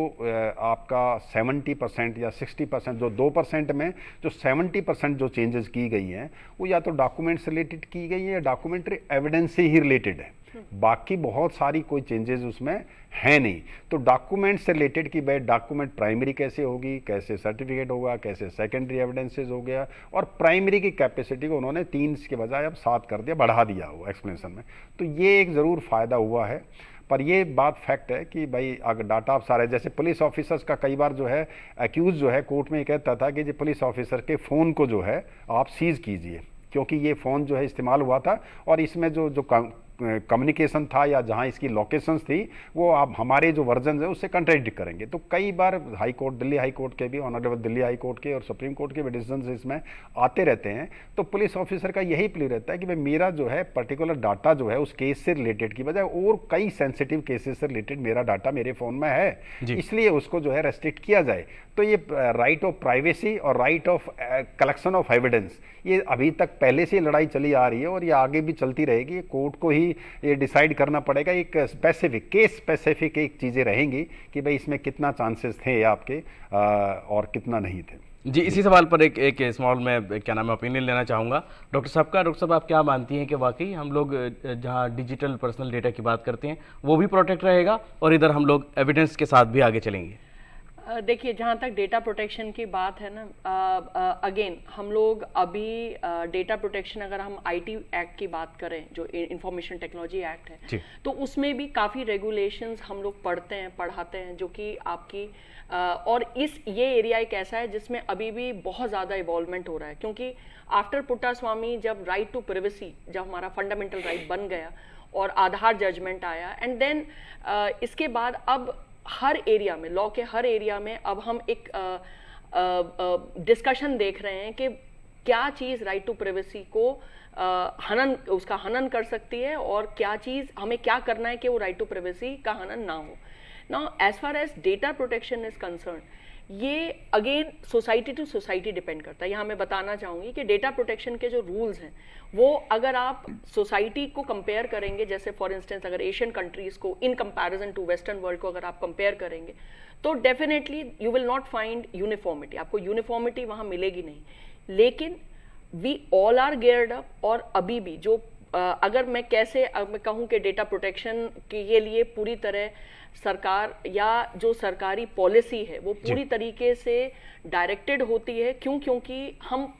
[SPEAKER 4] आपका 70% या 60%, जो 2% में जो 70% जो चेंजेस की गई हैं वो या तो डॉक्यूमेंट्स रिलेटेड की गई है या डॉक्यूमेंट्री एविडेंस से ही रिलेटेड है। बाकी बहुत सारी कोई चेंजेस उसमें है नहीं। तो डॉक्यूमेंट से रिलेटेड की भाई डॉक्यूमेंट प्राइमरी कैसे होगी, कैसे सर्टिफिकेट होगा, कैसे सेकेंडरी एविडेंसेस हो गया, और प्राइमरी की कैपेसिटी को उन्होंने 3 के बजाय अब 7 कर दिया, बढ़ा दिया हो एक्सप्लेनेशन में। तो ये एक ज़रूर फ़ायदा हुआ है। पर ये बात फैक्ट है कि भाई अगर डाटा आप सारे, जैसे पुलिस ऑफिसर्स का कई बार जो है एक्यूज जो है कोर्ट में ये कहता था कि जो पुलिस ऑफिसर के फ़ोन को जो है आप सीज़ कीजिए, क्योंकि ये फ़ोन जो है इस्तेमाल हुआ था और इसमें जो कम्युनिकेशन था या जहां इसकी लोकेशंस थी वो आप हमारे जो वर्जन है उससे कंट्राडिक्ट करेंगे। तो कई बार high court, Delhi high court के भी, ऑनरेबल दिल्ली हाई कोर्ट के और सुप्रीम कोर्ट के भी डिसीजन इसमें आते रहते हैं। तो पुलिस ऑफिसर का यही प्ली रहता है कि भाई मेरा जो है पर्टिकुलर डाटा जो है उस केस से रिलेटेड की बजाय और कई सेंसिटिव केसेस से रिलेटेड मेरा डाटा मेरे फ़ोन में है, इसलिए उसको जो है रेस्ट्रिक्ट किया जाए। तो ये राइट ऑफ प्राइवेसी और right of collection of evidence, ये अभी तक पहले से लड़ाई चली आ रही है और ये आगे भी चलती रहेगी। कोर्ट को ही ये डिसाइड करना पड़ेगा। एक स्पेसिफिक केस स्पेसिफिक एक चीज़ें रहेंगी कि भाई इसमें कितना चांसेस थे आपके और कितना नहीं थे।
[SPEAKER 2] जी, इसी सवाल पर एक स्मॉल में क्या नाम है ओपिनियन लेना चाहूँगा डॉक्टर साहब का। डॉक्टर साहब, आप क्या मानती हैं कि वाकई हम लोग जहाँ डिजिटल पर्सनल डेटा की बात करते हैं वो भी प्रोटेक्ट रहेगा और इधर हम लोग एविडेंस के साथ भी आगे चलेंगे?
[SPEAKER 3] देखिए, जहाँ तक डेटा प्रोटेक्शन की बात है ना, अगेन हम लोग अभी डेटा प्रोटेक्शन, अगर हम आईटी एक्ट की बात करें जो इंफॉर्मेशन टेक्नोलॉजी एक्ट है, तो उसमें भी काफ़ी रेगुलेशंस हम लोग पढ़ते हैं, पढ़ाते हैं, जो कि आपकी और ये एरिया एक ऐसा है जिसमें अभी भी बहुत ज़्यादा इवॉल्वमेंट हो रहा है, क्योंकि आफ्टर पुट्टास्वामी जब राइट टू प्राइवेसी, जब हमारा फंडामेंटल राइट बन गया और आधार जजमेंट आया, एंड देन इसके बाद अब हर एरिया में, लॉ के हर एरिया में अब हम एक डिस्कशन देख रहे हैं कि क्या चीज़ राइट टू प्राइवेसी को उसका हनन कर सकती है और क्या चीज़ हमें क्या करना है कि वो राइट टू प्राइवेसी का हनन ना हो। Now as far as data protection is concern, ये again society to society depend करता है। यहाँ मैं बताना चाहूँगी कि डेटा प्रोटेक्शन के जो रूल्स हैं वो अगर आप सोसाइटी को कंपेयर करेंगे, जैसे फॉर इंस्टेंस अगर एशियन कंट्रीज़ को in comparison to western world को अगर आप कंपेयर करेंगे तो definitely you will not find uniformity, आपको यूनिफॉर्मिटी वहाँ मिलेगी नहीं। लेकिन we all are geared up, और अभी भी जो अगर मैं कहूँ कि डेटा प्रोटेक्शन के लिए पूरी तरह सरकार या जो सरकारी पॉलिसी है वो पूरी तरीके से डायरेक्टेड होती है। क्योंकि हम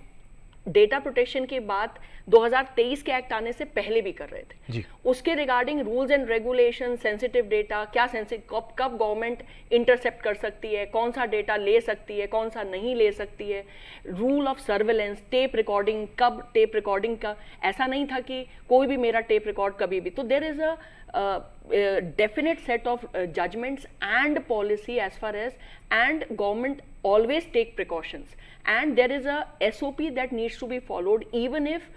[SPEAKER 3] डेटा प्रोटेक्शन की बात 2023 के एक्ट आने से पहले भी कर रहे थे जी। उसके regarding rules and regulation, sensitive data क्या कब गवर्नमेंट इंटरसेप्ट कर सकती है, कौन सा डेटा ले सकती है, कौन सा नहीं ले सकती है, rule of surveillance, tape recording, कब टेप रिकॉर्डिंग का, ऐसा नहीं था कि कोई भी मेरा टेप रिकॉर्ड कभी भी। तो there is a definite set of judgments and policy as far as, and government always take precautions, and there is a SOP that needs to be followed even if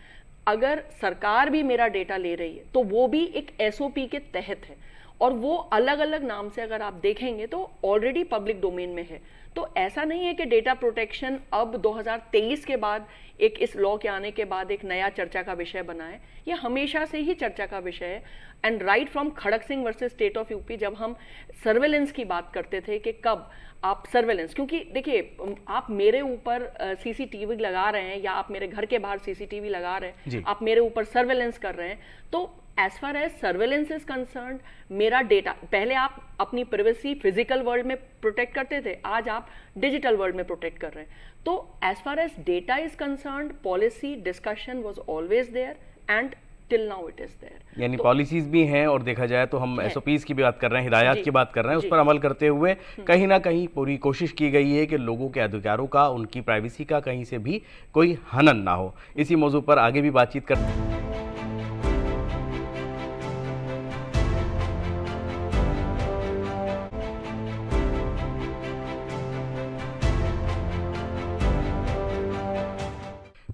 [SPEAKER 3] अगर सरकार भी मेरा data ले रही है तो वो भी एक SOP के तहत है, और वो अलग अलग नाम से अगर आप देखेंगे तो ऑलरेडी पब्लिक डोमेन में है। तो ऐसा नहीं है कि डेटा प्रोटेक्शन अब 2023 के बाद एक इस लॉ के आने के बाद एक नया चर्चा का विषय बना है, ये हमेशा से ही चर्चा का विषय है। And right from Kharak Singh versus state of UP, जब हम सर्वेलेंस की बात करते थे कि कब आप सर्वेलेंस, क्योंकि देखिए आप मेरे ऊपर CCTV लगा रहे हैं या आप मेरे घर के बाहर CCTV लगा रहे हैं, आप मेरे ऊपर सर्वेलेंस कर रहे हैं, तो as far as surveillance is concerned मेरा डेटा, पहले आप अपनी प्राइवेसी फिजिकल वर्ल्ड में प्रोटेक्ट करते थे, आज आप डिजिटल वर्ल्ड में प्रोटेक्ट कर रहे हैं। तो as far as data is concerned policy discussion was always there and till now it is there.
[SPEAKER 2] यानी पॉलिसीज भी हैं और देखा जाए तो हम SOPs की भी बात कर रहे हैं, हिदायत की बात कर रहे हैं, उस पर अमल करते हुए कहीं ना कहीं पूरी कोशिश की गई है कि लोगों के अधिकारों का, उनकी प्राइवेसी का कहीं से भी कोई हनन ना हो। इसी मौजू पर आगे भी बातचीत कर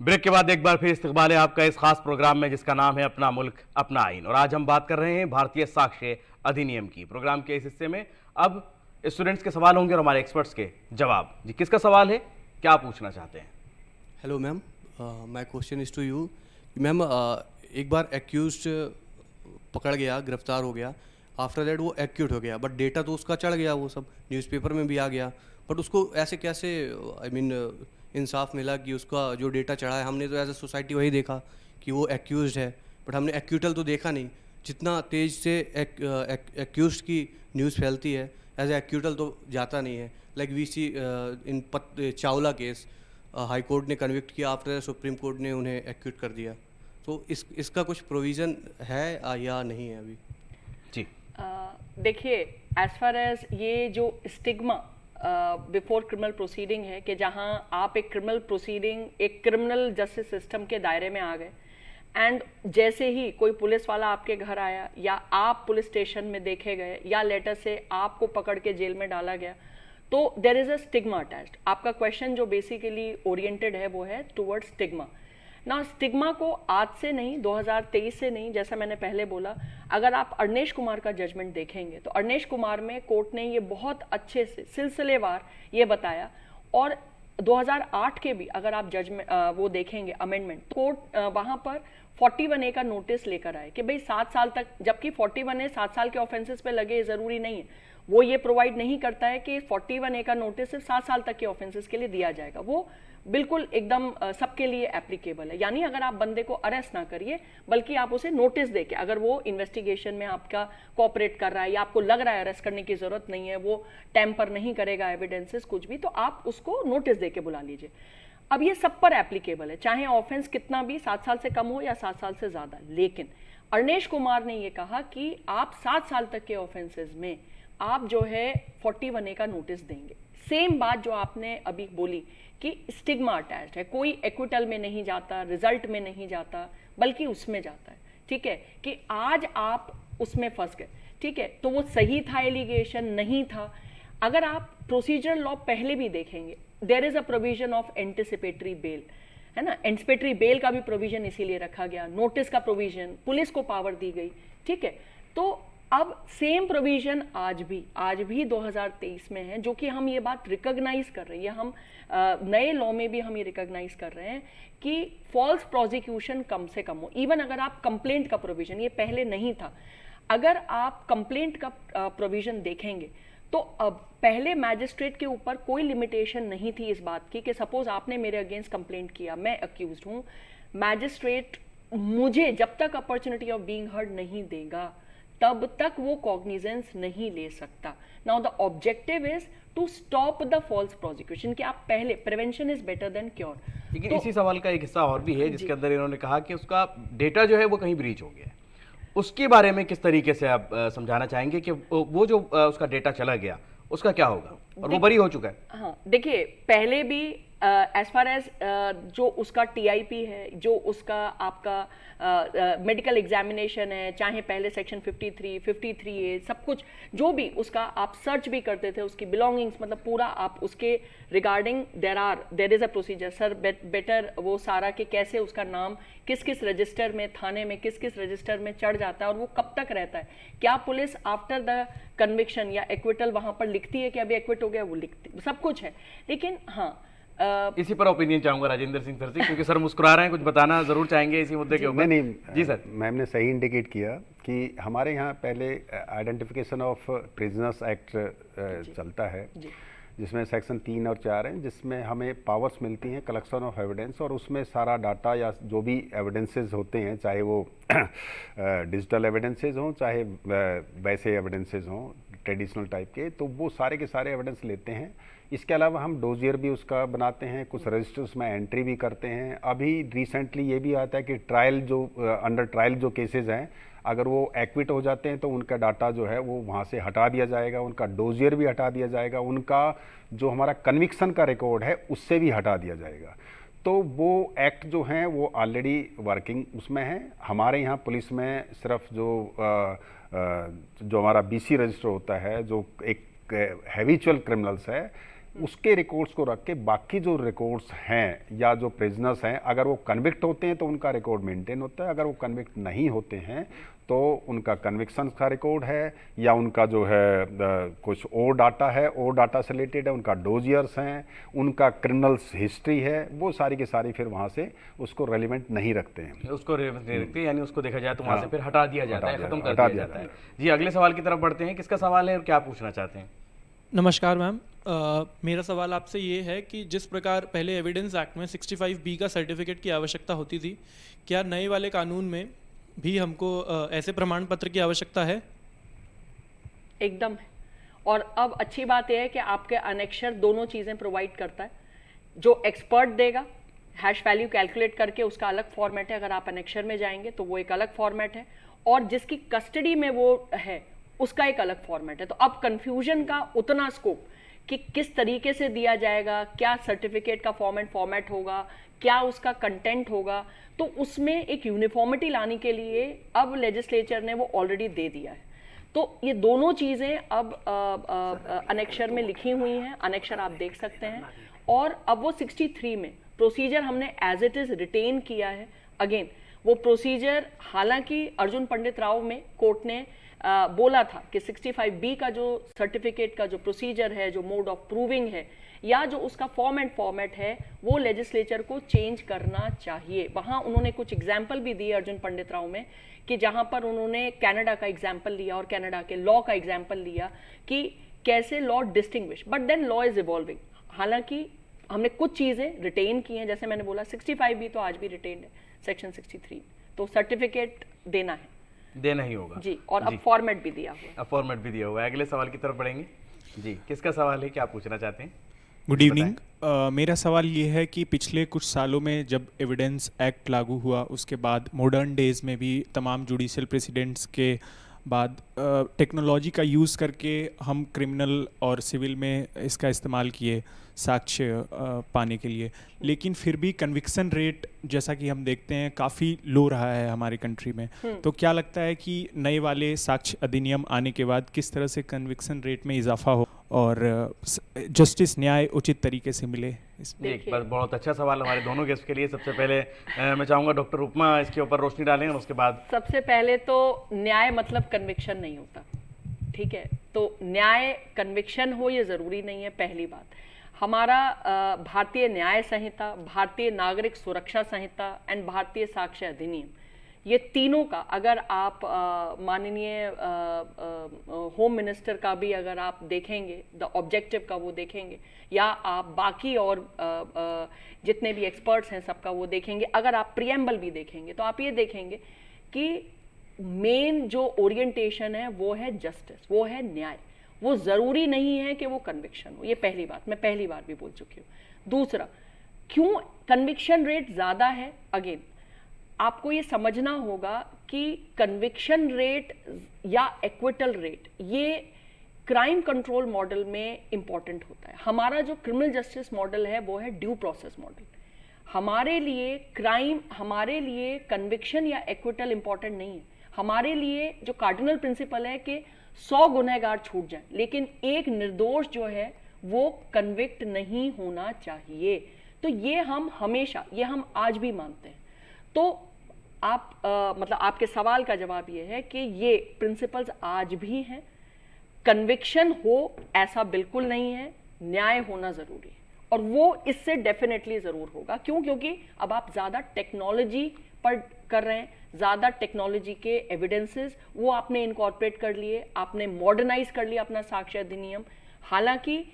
[SPEAKER 2] ब्रेक के बाद एक बार फिर इस्तकबाल है आपका इस खास प्रोग्राम में जिसका नाम है अपना मुल्क अपना आइन। और आज हम बात कर रहे हैं भारतीय साक्ष्य अधिनियम की। प्रोग्राम के इस हिस्से में अब स्टूडेंट्स के सवाल होंगे और हमारे एक्सपर्ट्स के जवाब। जी, किसका सवाल है, क्या पूछना चाहते हैं?
[SPEAKER 5] Hello ma'am, my question is to you. Ma'am, एक बार एक्यूज्ड पकड़ गया, गिरफ्तार हो गया, आफ्टर दैट वो एक्यूट हो गया, बट डेटा तो उसका चढ़ गया, वो सब न्यूज़पेपर में भी आ गया, बट उसको ऐसे कैसे इंसाफ मिला कि उसका जो डेटा चढ़ा है? हमने तो एज ए सोसाइटी वही देखा कि वो एक्यूज्ड है, बट हमने एक्यूटल तो देखा नहीं। जितना तेज़ से एक्यूज्ड की न्यूज़ फैलती है, एज ए एक्यूटल तो जाता नहीं है। Like we see in Chawla case, high court ने कन्विक्ट किया, आफ्टर सुप्रीम कोर्ट ने उन्हें एक्यूट कर दिया। तो इसका कुछ प्रोविज़न है या नहीं है अभी?
[SPEAKER 2] जी,
[SPEAKER 3] देखिए, एज फार एज ये जो स्टिग्मा बिफोर क्रिमिनल प्रोसीडिंग है कि जहां आप एक क्रिमिनल प्रोसीडिंग, एक क्रिमिनल जस्टिस सिस्टम के दायरे में आ गए, एंड जैसे ही कोई पुलिस वाला आपके घर आया या आप पुलिस स्टेशन में देखे गए या लेटर से आपको पकड़ के जेल में डाला गया, तो there is a stigma attached. आपका क्वेश्चन जो बेसिकली ओरिएंटेड है वो है टुवर्ड्स स्टिग्मा। ना, स्टिग्मा को आज से नहीं, 2023 से नहीं, जैसा मैंने पहले बोला, अगर आप अरनेश कुमार का जजमेंट देखेंगे तो अरनेश कुमार में कोर्ट ने ये बहुत अच्छे से सिलसिलेवार ये बताया। और 2008 के भी अगर आप जजमेंट वो देखेंगे अमेंडमेंट, कोर्ट वहाँ पर 41A का नोटिस लेकर आए कि भाई 7 साल तक, जबकि 41A 7 साल के ऑफेंसेस पे लगे ज़रूरी नहीं है, वो ये प्रोवाइड नहीं करता है कि 41A का नोटिस सिर्फ 7 साल तक के ऑफेंसेस के लिए दिया जाएगा। वो बिल्कुल एकदम सबके लिए एप्लीकेबल है। यानी अगर आप बंदे को अरेस्ट ना करिए, बल्कि आप उसे नोटिस देके, अगर वो इन्वेस्टिगेशन में आपका कोऑपरेट कर रहा है या आपको लग रहा है अरेस्ट करने की जरूरत नहीं है, वो टैम्पर नहीं करेगा एविडेंसेस कुछ भी, तो आप उसको नोटिस देके बुला लीजिए। अब ये सब पर एप्लीकेबल है, चाहे ऑफेंस कितना भी 7 साल से कम हो या 7 साल से ज्यादा। लेकिन अरनेश कुमार ने ये कहा कि आप 7 साल तक के ऑफेंसेस में आप जो है 41A का नोटिस देंगे। सेम बात जो आपने अभी बोली कि स्टिग्मा अटैच्ड है, कोई एक्विटल में नहीं जाता, रिजल्ट में नहीं जाता, बल्कि उसमें जाता है। ठीक है, कि आज आप उसमें फंस गए, ठीक है, तो वो सही था एलिगेशन, नहीं था। अगर आप प्रोसीजरल लॉ पहले भी देखेंगे, there is a provision of anticipatory bail, है ना, एंटिसिपेटरी बेल का भी प्रोविजन इसीलिए रखा गया, नोटिस का प्रोविजन, पुलिस को पावर दी गई। ठीक है, तो अब सेम प्रोविजन आज भी 2023 में है, जो कि हम ये बात रिकॉग्नाइज कर रहे हैं, हम नए लॉ में भी हम ये रिकॉग्नाइज कर रहे हैं कि फॉल्स प्रोसिक्यूशन कम से कम हो। इवन अगर आप कंप्लेंट का प्रोविजन, ये पहले नहीं था, अगर आप कंप्लेंट का प्रोविजन देखेंगे तो अब पहले मैजिस्ट्रेट के ऊपर कोई लिमिटेशन नहीं थी इस बात की कि सपोज आपने मेरे अगेंस्ट कंप्लेंट किया, मैं अक्यूज्ड हूँ, मैजिस्ट्रेट मुझे जब तक अपॉर्चुनिटी ऑफ बीइंग हर्ड नहीं देगा तब तक वो कॉग्निजेंस नहीं ले सकता। Now the objective is to stop the false prosecution, कि आप पहले, prevention is better than cure.
[SPEAKER 2] लेकिन इसी सवाल का एक हिस्सा और भी है जिसके अंदर इन्होंने कहा कि उसका डेटा जो है वो कहीं ब्रीच हो गया है। उसके बारे में किस तरीके से आप समझाना चाहेंगे कि वो जो उसका डेटा चला गया उसका क्या होगा, और वो बरी हो चुका है?
[SPEAKER 3] हाँ, देखिए, पहले भी एज फार एज जो उसका टीआईपी है, जो उसका आपका मेडिकल एग्जामिनेशन है, चाहे पहले सेक्शन 53, 53A, सब कुछ जो भी उसका आप सर्च भी करते थे, उसकी बिलोंगिंग्स, मतलब पूरा आप उसके regarding their is a procedure sir, better वो सारा कि कैसे उसका नाम किस किस रजिस्टर में, थाने में किस किस रजिस्टर में चढ़ जाता है और वो कब तक रहता है। क्या पुलिस आफ्टर द कन्विक्शन या एक्विटल वहां पर लिखती है कि अभी एक्विट हो गया, वो लिखती, सब कुछ है। लेकिन हाँ,
[SPEAKER 2] इसी पर ओपिनियन चाहूंगा राजेंद्र सिंह सर से, क्योंकि सर मुस्कुरा रहे हैं, कुछ बताना जरूर चाहेंगे इसी मुद्दे के ऊपर।
[SPEAKER 4] नहीं,
[SPEAKER 2] जी सर।
[SPEAKER 4] मैम ने सही इंडिकेट किया कि हमारे यहाँ पहले आइडेंटिफिकेशन ऑफ प्रिजनर्स एक्ट चलता है, जिसमें सेक्शन 3 और 4 हैं, जिसमें हमें पावर्स मिलती हैं कलेक्शन ऑफ एविडेंस, और उसमें सारा डाटा या जो भी एविडेंसेस होते हैं, चाहे वो डिजिटल एविडेंसेस हों चाहे वैसे एविडेंसेस हों ट्रेडिशनल टाइप के, तो वो सारे के सारे एविडेंस लेते हैं। इसके अलावा हम डोजियर भी उसका बनाते हैं, कुछ रजिस्टर्स में एंट्री भी करते हैं। अभी रिसेंटली ये भी आता है कि ट्रायल जो अंडर ट्रायल जो केसेस हैं, अगर वो एक्विट हो जाते हैं तो उनका डाटा जो है वो वहाँ से हटा दिया जाएगा, उनका डोजियर भी हटा दिया जाएगा, उनका जो हमारा कन्विक्शन का रिकॉर्ड है उससे भी हटा दिया जाएगा। तो वो एक्ट जो हैं वो ऑलरेडी वर्किंग उसमें है। हमारे यहाँ पुलिस में सिर्फ जो हमारा BC रजिस्टर होता है, जो एक हैबिचुअल क्रिमिनल्स है, उसके रिकॉर्ड्स को रख के बाकी जो रिकॉर्ड्स हैं या जो प्रिजनर्स हैं, अगर वो कन्विक्ट होते हैं तो उनका रिकॉर्ड मेंटेन होता है, अगर वो कन्विक्ट नहीं होते हैं तो उनका कन्विक्शन का रिकॉर्ड है या उनका जो है कुछ और डाटा है, और डाटा से रिलेटेड है, उनका डोजियर्स हैं, उनका क्रिमिनल्स हिस्ट्री है, वो सारी की सारी फिर वहाँ से उसको रेलिवेंट नहीं रखते हैं,
[SPEAKER 2] उसको रेलेवेंट नहीं रखते, यानी उसको देखा जाए तो वहाँ से फिर हटा दिया जाता है, खत्म कर
[SPEAKER 4] हटा
[SPEAKER 2] दिया
[SPEAKER 4] दिया
[SPEAKER 2] जाता है। जी, अगले सवाल की तरफ बढ़ते हैं। किसका सवाल है और क्या पूछना चाहते हैं?
[SPEAKER 6] नमस्कार मैम, मेरा सवाल आपसे ये है कि जिस प्रकार पहले एविडेंस एक्ट में 65B का सर्टिफिकेट की आवश्यकता होती थी, क्या नए वाले कानून में भी हमको ऐसे प्रमाण पत्र की आवश्यकता है?
[SPEAKER 3] एकदम है। और अब अच्छी बात यह है कि आपके अनेक्शर दोनों चीज़ें प्रोवाइड करता है। जो एक्सपर्ट देगा हैश वैल्यू कैलकुलेट करके, उसका अलग फॉर्मेट है, अगर आप अनेक्शर में जाएंगे तो वो एक अलग फॉर्मेट है, और जिसकी कस्टडी में वो है उसका एक अलग फॉर्मेट है। तो अब कंफ्यूजन का उतना स्कोप कि किस तरीके से दिया जाएगा, क्या सर्टिफिकेट का फॉर्मेट होगा, क्या उसका कंटेंट होगा, तो उसमें एक यूनिफॉर्मिटी लाने के लिए अब लेजिस्लेचर ने वो ऑलरेडी दे दिया है। तो ये दोनों चीज़ें अब अनेक्शर में लिखी हुई हैं, अनेक्शर आप देख सकते हैं। और अब वो 63 में प्रोसीजर हमने एज इट इज़ रिटेन किया है। अगेन वो प्रोसीजर, हालांकि अर्जुन पंडित राव में कोर्ट ने बोला था कि 65B का जो सर्टिफिकेट का जो प्रोसीजर है, जो मोड ऑफ प्रूविंग है, या जो उसका फॉर्मेट है, वो लेजिस्लेचर को चेंज करना चाहिए। वहाँ उन्होंने कुछ एग्जाम्पल भी दिए अर्जुन पंडित राव में, कि जहाँ पर उन्होंने कनाडा का एग्जाम्पल लिया और कनाडा के लॉ का एग्जाम्पल लिया कि कैसे law distinguish, but then law is evolving. हालांकि हमने कुछ चीज़ें रिटेन की हैं, जैसे मैंने बोला 65B तो आज भी रिटेन्ड है सेक्शन 63, तो सर्टिफिकेट देना
[SPEAKER 2] ही होगा
[SPEAKER 3] जी। और अब फॉर्मेट भी दिया हुआ है।
[SPEAKER 2] अब फॉर्मेट भी दिया हुआ है। अगले सवाल की तरफ बढ़ेंगे। जी, किसका सवाल है, क्या पूछना चाहते हैं?
[SPEAKER 7] Good evening. मेरा सवाल ये है कि पिछले कुछ सालों में जब एविडेंस एक्ट लागू हुआ, उसके बाद मॉडर्न डेज़ में भी तमाम जुडिशियल प्रेसिडेंट्स के बाद टेक्नोलॉजी का यूज़ करके हम क्रिमिनल और सिविल में इसका इस्तेमाल किए साक्ष्य पाने के लिए, लेकिन फिर भी कन्विक्शन रेट जैसा कि हम देखते हैं काफ़ी लो रहा है हमारी कंट्री में। तो क्या लगता है कि नए वाले साक्ष्य अधिनियम आने के बाद किस तरह से कन्विक्शन रेट में इजाफा हो और जस्टिस, न्याय उचित तरीके से मिले?
[SPEAKER 2] एक बार बहुत अच्छा सवाल हमारे दोनों गेस्ट के लिए। सबसे पहले मैं चाहूँगा डॉक्टर उपमा इसके ऊपर रोशनी डालें, और उसके बाद
[SPEAKER 3] सबसे पहले तो न्याय मतलब कन्विक्शन नहीं होता, ठीक है? तो न्याय कन्विक्शन हो ये ज़रूरी नहीं है। पहली बात, हमारा भारतीय न्याय संहिता, भारतीय नागरिक सुरक्षा संहिता एंड भारतीय साक्ष्य अधिनियम, ये तीनों का अगर आप माननीय होम मिनिस्टर का भी अगर आप देखेंगे, द ऑब्जेक्टिव का वो देखेंगे, या आप बाकी और जितने भी एक्सपर्ट्स हैं सबका वो देखेंगे, अगर आप प्रियम्बल भी देखेंगे तो आप ये देखेंगे कि मेन जो ओरिएंटेशन है वो है जस्टिस, वो है न्याय। वो ज़रूरी नहीं है कि वो कन्विक्शन हो। ये पहली बात, मैं पहली बार भी बोल चुकी हूँ। दूसरा, क्यों कन्विक्शन रेट ज़्यादा है? अगेन आपको ये समझना होगा कि कन्विक्शन रेट या एक्विटल रेट ये क्राइम कंट्रोल मॉडल में इंपॉर्टेंट होता है। हमारा जो क्रिमिनल जस्टिस मॉडल है वो है ड्यू प्रोसेस मॉडल। हमारे लिए क्राइम, हमारे लिए कन्विक्शन या एक्विटल इंपॉर्टेंट नहीं है। हमारे लिए जो कार्डिनल प्रिंसिपल है कि 100 गुनहगार छूट जाए, लेकिन एक निर्दोष जो है वो कन्विक्ट नहीं होना चाहिए। तो ये हम हमेशा, ये हम आज भी मानते हैं। तो आप मतलब आपके सवाल का जवाब ये है कि ये प्रिंसिपल्स आज भी हैं। कन्विक्शन हो ऐसा बिल्कुल नहीं है, न्याय होना ज़रूरी है, और वो इससे डेफिनेटली ज़रूर होगा। क्यों? क्योंकि अब आप ज़्यादा टेक्नोलॉजी पर कर रहे हैं, ज़्यादा टेक्नोलॉजी के एविडेंसेस वो आपने इनकॉर्पोरेट कर लिए, आपने मॉडर्नाइज कर लिया अपना साक्ष्य अधिनियम। हालांकि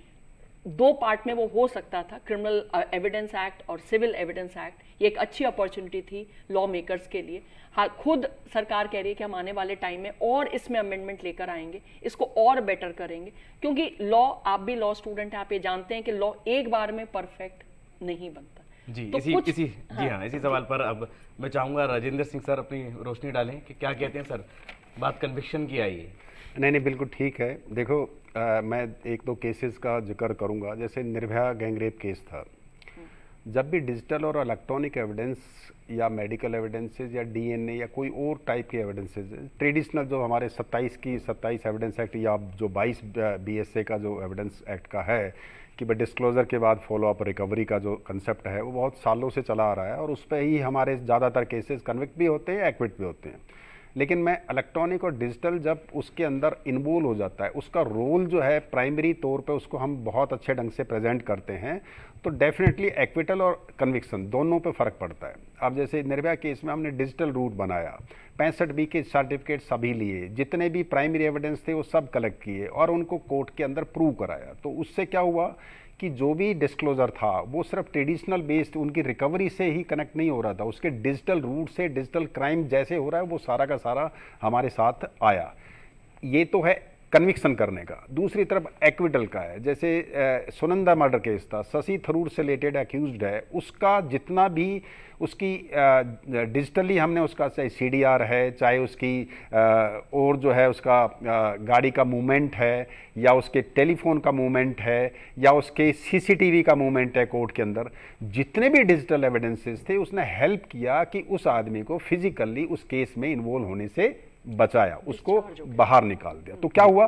[SPEAKER 3] 2 पार्ट में वो हो सकता था, क्रिमिनल एविडेंस एक्ट और सिविल एविडेंस एक्ट। ये एक अच्छी अपॉर्चुनिटी थी लॉ मेकर्स के लिए। हाँ, खुद सरकार कह रही है कि हम आने वाले टाइम में और इसमें अमेंडमेंट लेकर आएंगे, इसको और बेटर करेंगे, क्योंकि लॉ, आप भी लॉ स्टूडेंट हैं, आप ये जानते हैं कि लॉ एक बार में परफेक्ट नहीं बनता।
[SPEAKER 2] जी,
[SPEAKER 3] तो
[SPEAKER 2] इसी सवाल पर अब मैं चाहूँगा राजेंद्र सिंह सर अपनी रोशनी डालें कि क्या कहते हैं सर, बात कन्विक्शन की आई है।
[SPEAKER 4] नहीं, बिल्कुल ठीक है। देखो, मैं 1-2 केसेस का जिक्र करूंगा। जैसे निर्भया गैंगरेप केस था, जब भी डिजिटल और इलेक्ट्रॉनिक एविडेंस या मेडिकल एविडेंसेस या डीएनए या कोई और टाइप के एविडेंसेस, ट्रेडिशनल जो हमारे 27 एविडेंस एक्ट या जो 22 बीएसए का जो एविडेंस एक्ट का है कि भाई डिस्क्लोजर के बाद फॉलो अप रिकवरी का जो कंसेप्ट है वो बहुत सालों से चला आ रहा है और उस पर ही हमारे ज़्यादातर केसेस कन्विक्ट भी होते हैं, एक्विट भी होते हैं। लेकिन मैं इलेक्ट्रॉनिक और डिजिटल जब उसके अंदर इन्वॉल्व हो जाता है, उसका रोल जो है प्राइमरी तौर पे उसको हम बहुत अच्छे ढंग से प्रेजेंट करते हैं, तो डेफिनेटली एक्विटल और कन्विक्शन दोनों पे फ़र्क पड़ता है। अब जैसे निर्भया केस में हमने डिजिटल रूट बनाया, 65B के सर्टिफिकेट सभी लिए, जितने भी प्राइमरी एविडेंस थे वो सब कलेक्ट किए और उनको कोर्ट के अंदर प्रूव कराया। तो उससे क्या हुआ कि जो भी डिस्क्लोजर था वो सिर्फ ट्रेडिशनल बेस्ड उनकी रिकवरी से ही कनेक्ट नहीं हो रहा था, उसके डिजिटल रूट से डिजिटल क्राइम जैसे हो रहा है वो सारा का सारा हमारे साथ आया। ये तो है कन्विक्शन करने का। दूसरी तरफ एक्विटल का है, जैसे सुनंदा मर्डर केस था, शशि थरूर से रिलेटेड एक्यूज्ड है, उसका जितना भी उसकी डिजिटली हमने उसका चाहे CDR है, चाहे उसकी और जो है उसका गाड़ी का मूवमेंट है या उसके टेलीफोन का मूवमेंट है या उसके CCTV का मूवमेंट है कोर्ट के अंदर, जितने भी डिजिटल एविडेंसेस थे उसने हेल्प किया कि उस आदमी को फिजिकली उस केस में इन्वॉल्व होने से बचाया, उसको बाहर निकाल दिया। तो क्या हुआ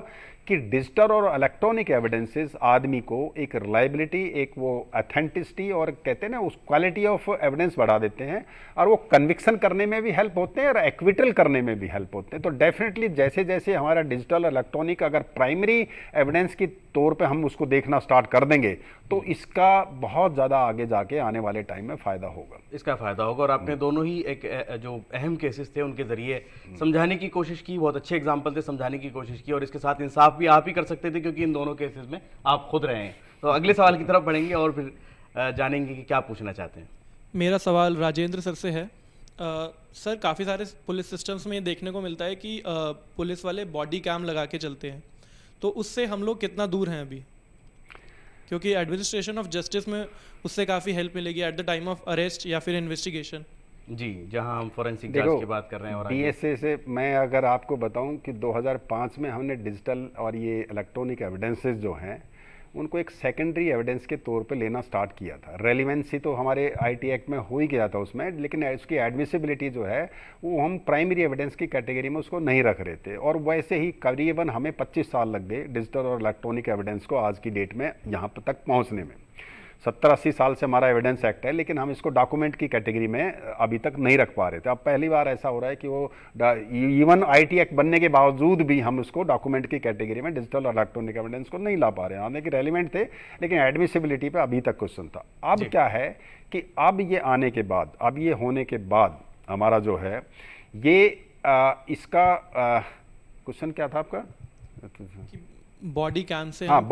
[SPEAKER 4] कि डिजिटल और इलेक्ट्रॉनिक एविडेंसेस आदमी को एक रिलायबिलिटी, एक वो ऑथेंटिसिटी और कहते हैं ना उस क्वालिटी ऑफ एविडेंस बढ़ा देते हैं और वो कन्विक्शन करने में भी हेल्प होते हैं और एक्विटल करने में भी हेल्प होते हैं। तो डेफिनेटली जैसे जैसे हमारा डिजिटल इलेक्ट्रॉनिक अगर प्राइमरी एविडेंस के तौर पे हम उसको देखना स्टार्ट कर देंगे तो इसका बहुत ज़्यादा आगे जाके आने वाले टाइम में फ़ायदा होगा।
[SPEAKER 2] इसका फ़ायदा होगा। और आपने दोनों ही एक जो अहम केसेस थे उनके ज़रिए समझाने की कोशिश की, बहुत अच्छे एग्जाम्पल थे, समझाने की कोशिश की और इसके साथ इंसाफ भी आप ही कर सकते थे क्योंकि इन दोनों केसेस में आप खुद रहे हैं। तो अगले सवाल की तरफ बढ़ेंगे और फिर जानेंगे कि क्या पूछना चाहते हैं।
[SPEAKER 6] मेरा सवाल राजेंद्र सर से है। सर, काफ़ी सारे पुलिस सिस्टम्स में ये देखने को मिलता है कि पुलिस वाले बॉडी कैम लगा के चलते हैं, तो उससे हम लोग कितना दूर हैं अभी? क्योंकि एडमिनिस्ट्रेशन ऑफ जस्टिस में उससे काफ़ी हेल्प मिलेगी at the time of arrest या फिर इन्वेस्टिगेशन।
[SPEAKER 2] जी, जहां हम फोरेंसिक जांच की बात कर रहे हैं। और
[SPEAKER 4] BSA से मैं अगर आपको बताऊं कि 2005 में हमने डिजिटल और ये इलेक्ट्रॉनिक एविडेंसेस जो हैं उनको एक सेकेंडरी एविडेंस के तौर पे लेना स्टार्ट किया था। रेलिवेंसी तो हमारे IT एक्ट में हो ही गया था उसमें, लेकिन उसकी एडमिसिबिलिटी जो है वो हम प्राइमरी एविडेंस की कैटेगरी में उसको नहीं रख रहे थे और वैसे ही करीबन हमें 25 साल लग गए डिजिटल और इलेक्ट्रॉनिक एविडेंस को आज की डेट में यहाँ तक पहुँचने में। 70-80 साल से हमारा एविडेंस एक्ट है, लेकिन हम इसको डॉक्यूमेंट की कैटेगरी में अभी तक नहीं रख पा रहे थे। अब पहली बार ऐसा हो रहा है कि वो इवन IT एक्ट बनने के बावजूद भी हम उसको डॉक्यूमेंट की कैटेगरी में डिजिटल और इलेक्ट्रॉनिक एविडेंस को नहीं ला पा रहे हैं। हालांकि रेलिवेंट थे लेकिन एडमिसिबिलिटी पे अभी तक क्वेश्चन था। अब क्या है कि अब ये आने के बाद, अब ये होने के बाद हमारा जो है ये इसका क्वेश्चन क्या था आपका?
[SPEAKER 6] बॉडी कैम से।
[SPEAKER 4] हाँ,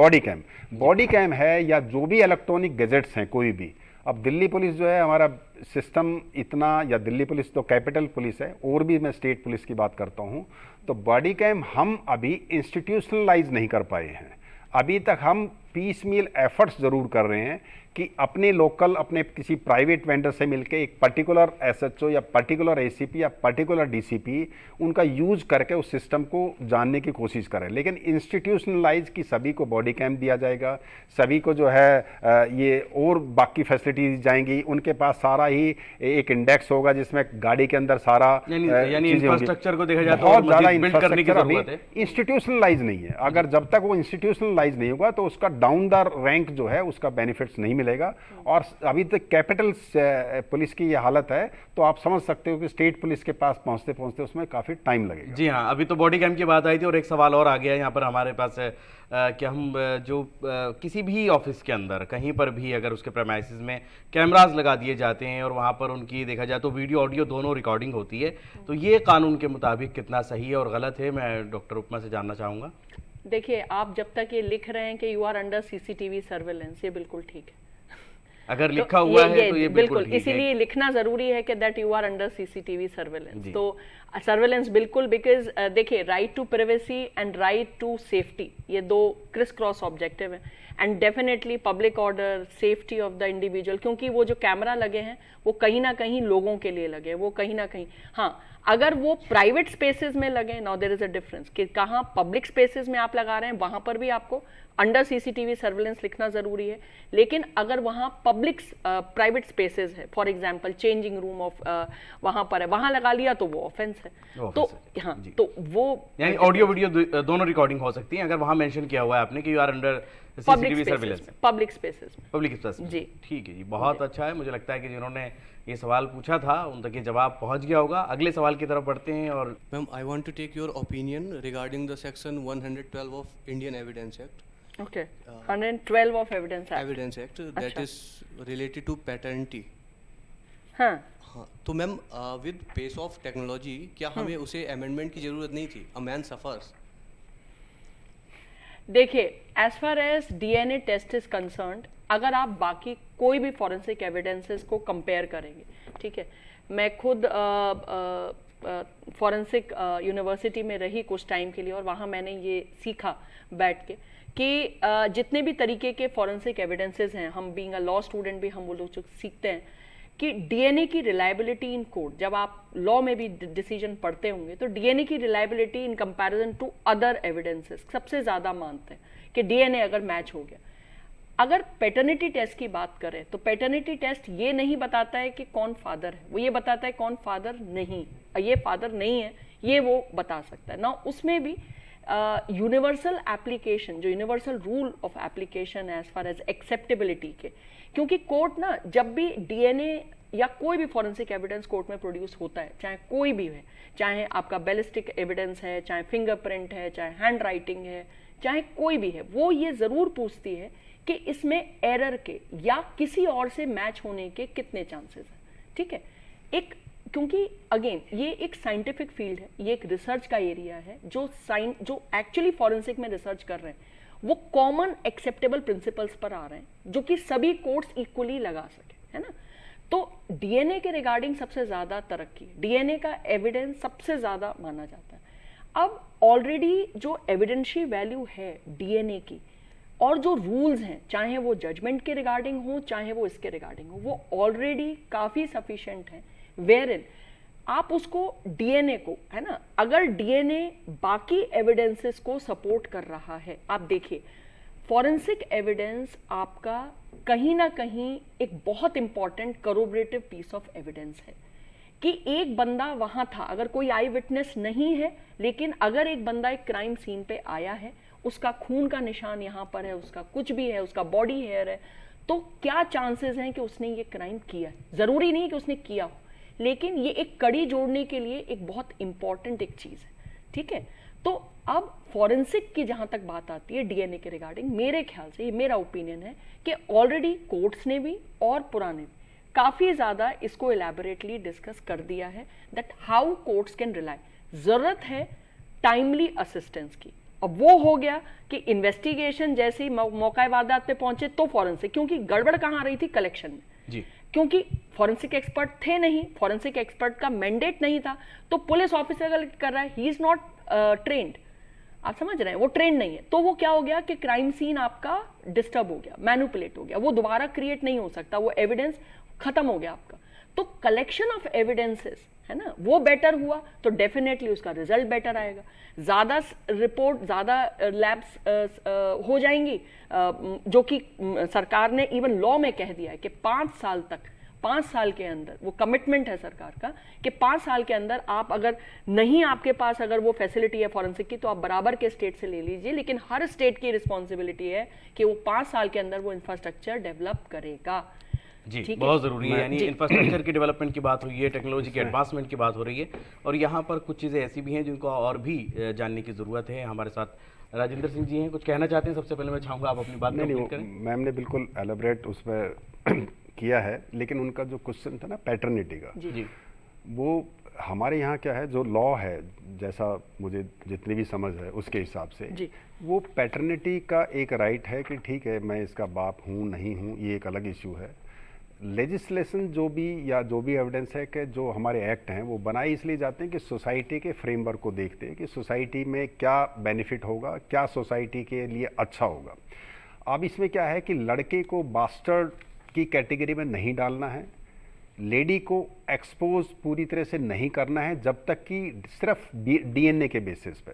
[SPEAKER 4] बॉडी कैम है या जो भी इलेक्ट्रॉनिक गैजेट्स हैं कोई भी। अब दिल्ली पुलिस जो है हमारा सिस्टम इतना, या दिल्ली पुलिस तो कैपिटल पुलिस है और भी मैं स्टेट पुलिस की बात करता हूँ, तो बॉडी कैम हम अभी इंस्टीट्यूशनलाइज नहीं कर पाए हैं। अभी तक हम पीसमील एफर्ट्स ज़रूर कर रहे हैं कि अपने लोकल, अपने किसी प्राइवेट वेंडर से मिलके एक पर्टिकुलर SHO या पर्टिकुलर ACP या पर्टिकुलर DCP उनका यूज करके उस सिस्टम को जानने की कोशिश करें। लेकिन इंस्टीट्यूशनलाइज की सभी को बॉडी कैम दिया जाएगा, सभी को जो है ये और बाकी फैसिलिटीज जाएंगी, उनके पास सारा ही एक इंडेक्स होगा जिसमें गाड़ी के अंदर सारा
[SPEAKER 2] यानी इंफ्रास्ट्रक्चर को देखा जाए तो
[SPEAKER 4] बहुत ज़्यादा
[SPEAKER 2] इंफ्रास्ट्रक्चर
[SPEAKER 4] अभी इंस्टीट्यूशनलाइज नहीं है। अगर जब तक वो इंस्टीट्यूशनलाइज नहीं होगा तो उसका डाउन द रैंक जो है उसका बेनिफिट्स नहीं मिलेगा। और अभी तक कैपिटल पुलिस की ये हालत है तो आप समझ सकते हो कि स्टेट पुलिस के पास पहुंचते पहुंचते उसमें काफी टाइम लगेगा।
[SPEAKER 2] जी हाँ, अभी तो बॉडी कैम की बात आई थी और एक सवाल और आ गया यहाँ पर हमारे पास है कि हम जो किसी भी ऑफिस के अंदर कहीं पर भी अगर उसके प्रेमाइसिस में कैमरास लगा दिए जाते हैं और वहाँ पर उनकी देखा जाए तो वीडियो ऑडियो दोनों रिकॉर्डिंग होती है, तो ये कानून के मुताबिक कितना सही है और गलत है, मैं डॉक्टर उपमा से जानना चाहूँगा।
[SPEAKER 3] देखिए, आप जब तक ये लिख रहे हैं कि you are under CCTV surveillance, ये बिल्कुल ठीक है।
[SPEAKER 2] अगर लिखा हुआ है तो ये बिल्कुल
[SPEAKER 3] इसीलिए लिखना जरूरी है कि that you are under CCTV surveillance. तो सर्वेलेंस बिल्कुल, बिकॉज देखिए, right to privacy and right to safety, ये दो क्रिस क्रॉस ऑब्जेक्टिव हैं। And definitely public order, safety of the individual, क्योंकि वो जो कैमरा लगे हैं वो कहीं ना कहीं लोगों के लिए लगे, वो कहीं ना कहीं, हाँ, अगर वो प्राइवेट स्पेसेस में लगे, now there is a difference कि कहाँ पब्लिक स्पेसेस में आप लगा रहे हैं, वहां पर भी आपको अंडर सीसीटीवी सर्विलेंस लिखना ज़रूरी है, लेकिन अगर वहाँ पब्लिक प्राइवेट स्पेसेस है, for example changing room of वहाँ पर है, वहाँ लगा लिया तो वो ऑफेंस है। तो हाँ, तो वो
[SPEAKER 2] यानी ऑडियो वीडियो दोनों रिकॉर्डिंग हो सकती है अगर वहाँ मेंशन किया हुआ है आपने कि you are under CCTV surveillance,
[SPEAKER 3] public spaces में।
[SPEAKER 2] पब्लिक स्पेस में।
[SPEAKER 3] जी।
[SPEAKER 2] ठीक है जी, बहुत अच्छा है। मुझे लगता है कि जिन्होंने ये सवाल पूछा था उन तक ये जवाब पहुंच गया होगा। अगले सवाल की तरफ बढ़ते हैं और
[SPEAKER 5] ma'am I want to take your opinion regarding the section 112 of Indian evidence act,
[SPEAKER 3] okay, 112 of evidence act.
[SPEAKER 5] Evidence act that is related to paternity.
[SPEAKER 3] हाँ,
[SPEAKER 5] हाँ, तो ma'am with pace of technology क्या हमें उसे अमेंडमेंट की ज़रूरत नहीं थी? A man suffers.
[SPEAKER 3] देखिए, as far as DNA test is concerned, अगर आप बाकी कोई भी फॉरेंसिक एविडेंसेस को कंपेयर करेंगे, ठीक है, मैं खुद फॉरेंसिक यूनिवर्सिटी में रही कुछ टाइम के लिए और वहाँ मैंने ये सीखा बैठ के कि जितने भी तरीके के फॉरेंसिक एविडेंसेस हैं, हम बीइंग अ लॉ स्टूडेंट भी हम वो लोग सीखते हैं कि डीएनए की रिलायबिलिटी इन कोर्ट, जब आप लॉ में भी डिसीजन पढ़ते होंगे तो डीएनए की reliability in comparison to other evidences सबसे ज़्यादा मानते हैं कि डीएनए अगर मैच हो गया। अगर पैटर्निटी टेस्ट की बात करें तो पैटर्निटी टेस्ट ये नहीं बताता है कि कौन फादर है, वो ये बताता है कौन फादर नहीं, ये फादर नहीं है ये वो बता सकता है ना। उसमें भी यूनिवर्सल एप्लीकेशन, जो universal rule of application as far as acceptability के, क्योंकि कोर्ट ना जब भी डीएनए या कोई भी फॉरेंसिक एविडेंस कोर्ट में प्रोड्यूस होता है, चाहे कोई भी है, चाहे आपका बैलिस्टिक एविडेंस है, चाहे फिंगरप्रिंट है, चाहे हैंड राइटिंग है, चाहे कोई भी है, वो ये ज़रूर पूछती है कि इसमें एरर के या किसी और से मैच होने के कितने चांसेस हैं, ठीक है। एक क्योंकि अगेन ये एक साइंटिफिक फील्ड है, ये एक रिसर्च का एरिया है, जो एक्चुअली फॉरेंसिक में रिसर्च कर रहे हैं वो कॉमन एक्सेप्टेबल प्रिंसिपल्स पर आ रहे हैं जो कि सभी कोर्ट्स इक्वली लगा सके, है ना। तो डीएनए के रिगार्डिंग सबसे ज़्यादा तरक्की, डीएनए का एविडेंस सबसे ज़्यादा माना जाता है। अब ऑलरेडी जो एविडेंशियल वैल्यू है डीएनए की और जो रूल्स हैं, चाहे वो जजमेंट के रिगार्डिंग हो चाहे वो इसके रिगार्डिंग हो, वो ऑलरेडी काफ़ी सफिशिएंट हैं, वेयर इन आप उसको डीएनए को, है ना, अगर डीएनए बाकी एविडेंसेस को सपोर्ट कर रहा है, आप देखिए फॉरेंसिक एविडेंस आपका कहीं ना कहीं एक बहुत इंपॉर्टेंट करोबरेटिव पीस ऑफ एविडेंस है कि एक बंदा वहां था, अगर कोई आई विटनेस नहीं है, लेकिन अगर एक बंदा एक क्राइम सीन पे आया है, उसका खून का निशान यहाँ पर है, उसका कुछ भी है, उसका बॉडी हेयर है, तो क्या चांसेस हैं कि उसने ये क्राइम किया है। ज़रूरी नहीं कि उसने किया हो, लेकिन ये एक कड़ी जोड़ने के लिए एक बहुत इंपॉर्टेंट एक चीज़ है, ठीक है। तो अब फॉरेंसिक की जहाँ तक बात आती है डीएनए के रिगार्डिंग, मेरे ख्याल से, ये मेरा ओपिनियन है कि ऑलरेडी कोर्ट्स ने भी और पुराने भी काफ़ी ज़्यादा इसको एलैबोरेटली डिस्कस कर दिया है that how courts can rely. ज़रूरत है टाइमली असिस्टेंस की। अब वो हो गया कि इन्वेस्टिगेशन जैसे ही मौका वारदात पे पहुंचे तो फॉरेंसिक, क्योंकि गड़बड़ कहाँ रही थी कलेक्शन में
[SPEAKER 2] जी,
[SPEAKER 3] क्योंकि फॉरेंसिक एक्सपर्ट थे नहीं, फॉरेंसिक एक्सपर्ट का मैंडेट नहीं था, तो पुलिस ऑफिसर अगर कर रहा है, ही इज नॉट ट्रेंड, आप समझ रहे हैं, वो ट्रेंड नहीं है, तो वो क्या हो गया कि क्राइम सीन आपका डिस्टर्ब हो गया, मैनिपुलेट हो गया, वो दोबारा क्रिएट नहीं हो सकता, वो एविडेंस खत्म हो गया आपका। तो कलेक्शन ऑफ एविडेंसेस, है ना, वो बेटर हुआ तो डेफिनेटली उसका रिजल्ट बेटर आएगा, ज़्यादा रिपोर्ट, ज़्यादा लैब्स हो जाएंगी, जो कि सरकार ने इवन लॉ में कह दिया है कि 5 साल तक, 5 साल के अंदर, वो कमिटमेंट है सरकार का कि 5 साल के अंदर आप अगर नहीं, आपके पास अगर वो फैसिलिटी है फॉरेंसिक की, तो आप बराबर के स्टेट से ले लीजिए, लेकिन हर स्टेट की रिस्पॉन्सिबिलिटी है कि वो 5 साल के अंदर वो इंफ्रास्ट्रक्चर डेवलप करेगा।
[SPEAKER 2] जी, बहुत ज़रूरी है, यानी इंफ्रास्ट्रक्चर की डेवलपमेंट की बात हुई है, टेक्नोलॉजी की एडवांसमेंट की बात हो रही है, और यहाँ पर कुछ चीज़ें ऐसी भी हैं जिनको और भी जानने की ज़रूरत है। हमारे साथ राजेंद्र सिंह जी हैं, कुछ कहना चाहते हैं? सबसे पहले मैं चाहूँगा आप अपनी बात कंप्लीट करें।
[SPEAKER 4] मैम ने बिल्कुल एलेबरेट उसमें किया है, लेकिन उनका जो क्वेश्चन था ना पैटर्निटी का,
[SPEAKER 2] जी,
[SPEAKER 4] वो हमारे यहाँ क्या है, जो लॉ है, जैसा मुझे जितनी भी समझ है उसके हिसाब से, वो पैटर्निटी का एक राइट है कि ठीक है मैं इसका बाप हूँ नहीं हूँ, ये एक अलग इशू है। लेजिस्लेशन जो भी या जो भी एविडेंस है कि जो हमारे एक्ट हैं वो बनाए इसलिए जाते हैं कि सोसाइटी के फ्रेमवर्क को देखते हैं कि सोसाइटी में क्या बेनिफिट होगा, क्या सोसाइटी के लिए अच्छा होगा। अब इसमें क्या है कि लड़के को बास्टर्ड की कैटेगरी में नहीं डालना है, लेडी को एक्सपोज पूरी तरह से नहीं करना है, जब तक कि सिर्फ डीएनए के बेसिस पे।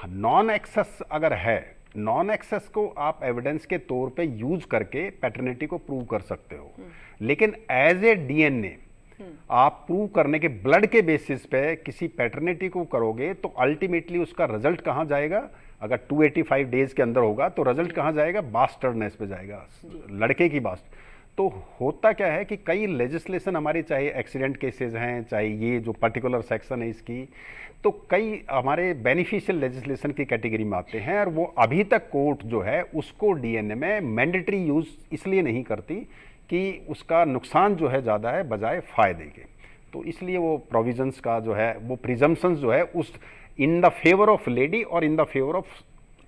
[SPEAKER 4] नॉन एक्सेस अगर है, नॉन एक्सेस को आप एविडेंस के तौर पे यूज करके पैटर्निटी को प्रूव कर सकते हो, लेकिन एज ए डीएनए आप प्रूव करने के ब्लड के बेसिस पे किसी पैटर्निटी को करोगे तो अल्टीमेटली उसका रिजल्ट कहाँ जाएगा? अगर 285 डेज के अंदर होगा तो रिजल्ट कहाँ जाएगा? बास्टर्डनेस पे जाएगा, लड़के की बास्ट। तो होता क्या है कि कई लेजिस्लेशन हमारी, चाहे एक्सीडेंट केसेस हैं, चाहे ये जो पर्टिकुलर सेक्शन है इसकी, तो कई हमारे बेनिफिशियल लेजिस्लेशन की कैटेगरी में आते हैं, और वो अभी तक कोर्ट जो है उसको डीएनए में मैंडेटरी यूज इसलिए नहीं करती कि उसका नुकसान जो है ज़्यादा है बजाय फ़ायदे के। तो इसलिए वो प्रोविजंस का जो है, वो प्रिजम्पशंस जो है उस in the favour of lady और in the favour of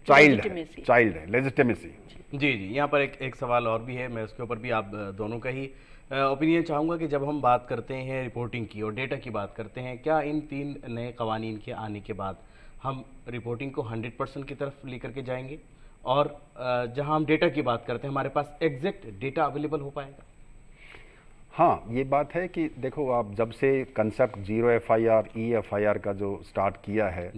[SPEAKER 4] child है, लेजिटिमेसी।
[SPEAKER 2] जी जी, यहाँ पर एक सवाल और भी है, मैं उसके ऊपर भी आप दोनों का ही ओपिनियन चाहूँगा कि जब हम बात करते हैं रिपोर्टिंग की और डेटा की बात करते हैं, क्या इन 3 नए कवानीन के आने के बाद हम रिपोर्टिंग को 100% की तरफ लेकर के जाएंगे, और जहाँ हम डेटा की बात करते हैं हमारे पास एग्जैक्ट डेटा अवेलेबल हो पाएगा?
[SPEAKER 4] हाँ, ये बात है कि देखो, आप जब से कंसेप्ट 0 FIR EFIR का जो स्टार्ट किया है,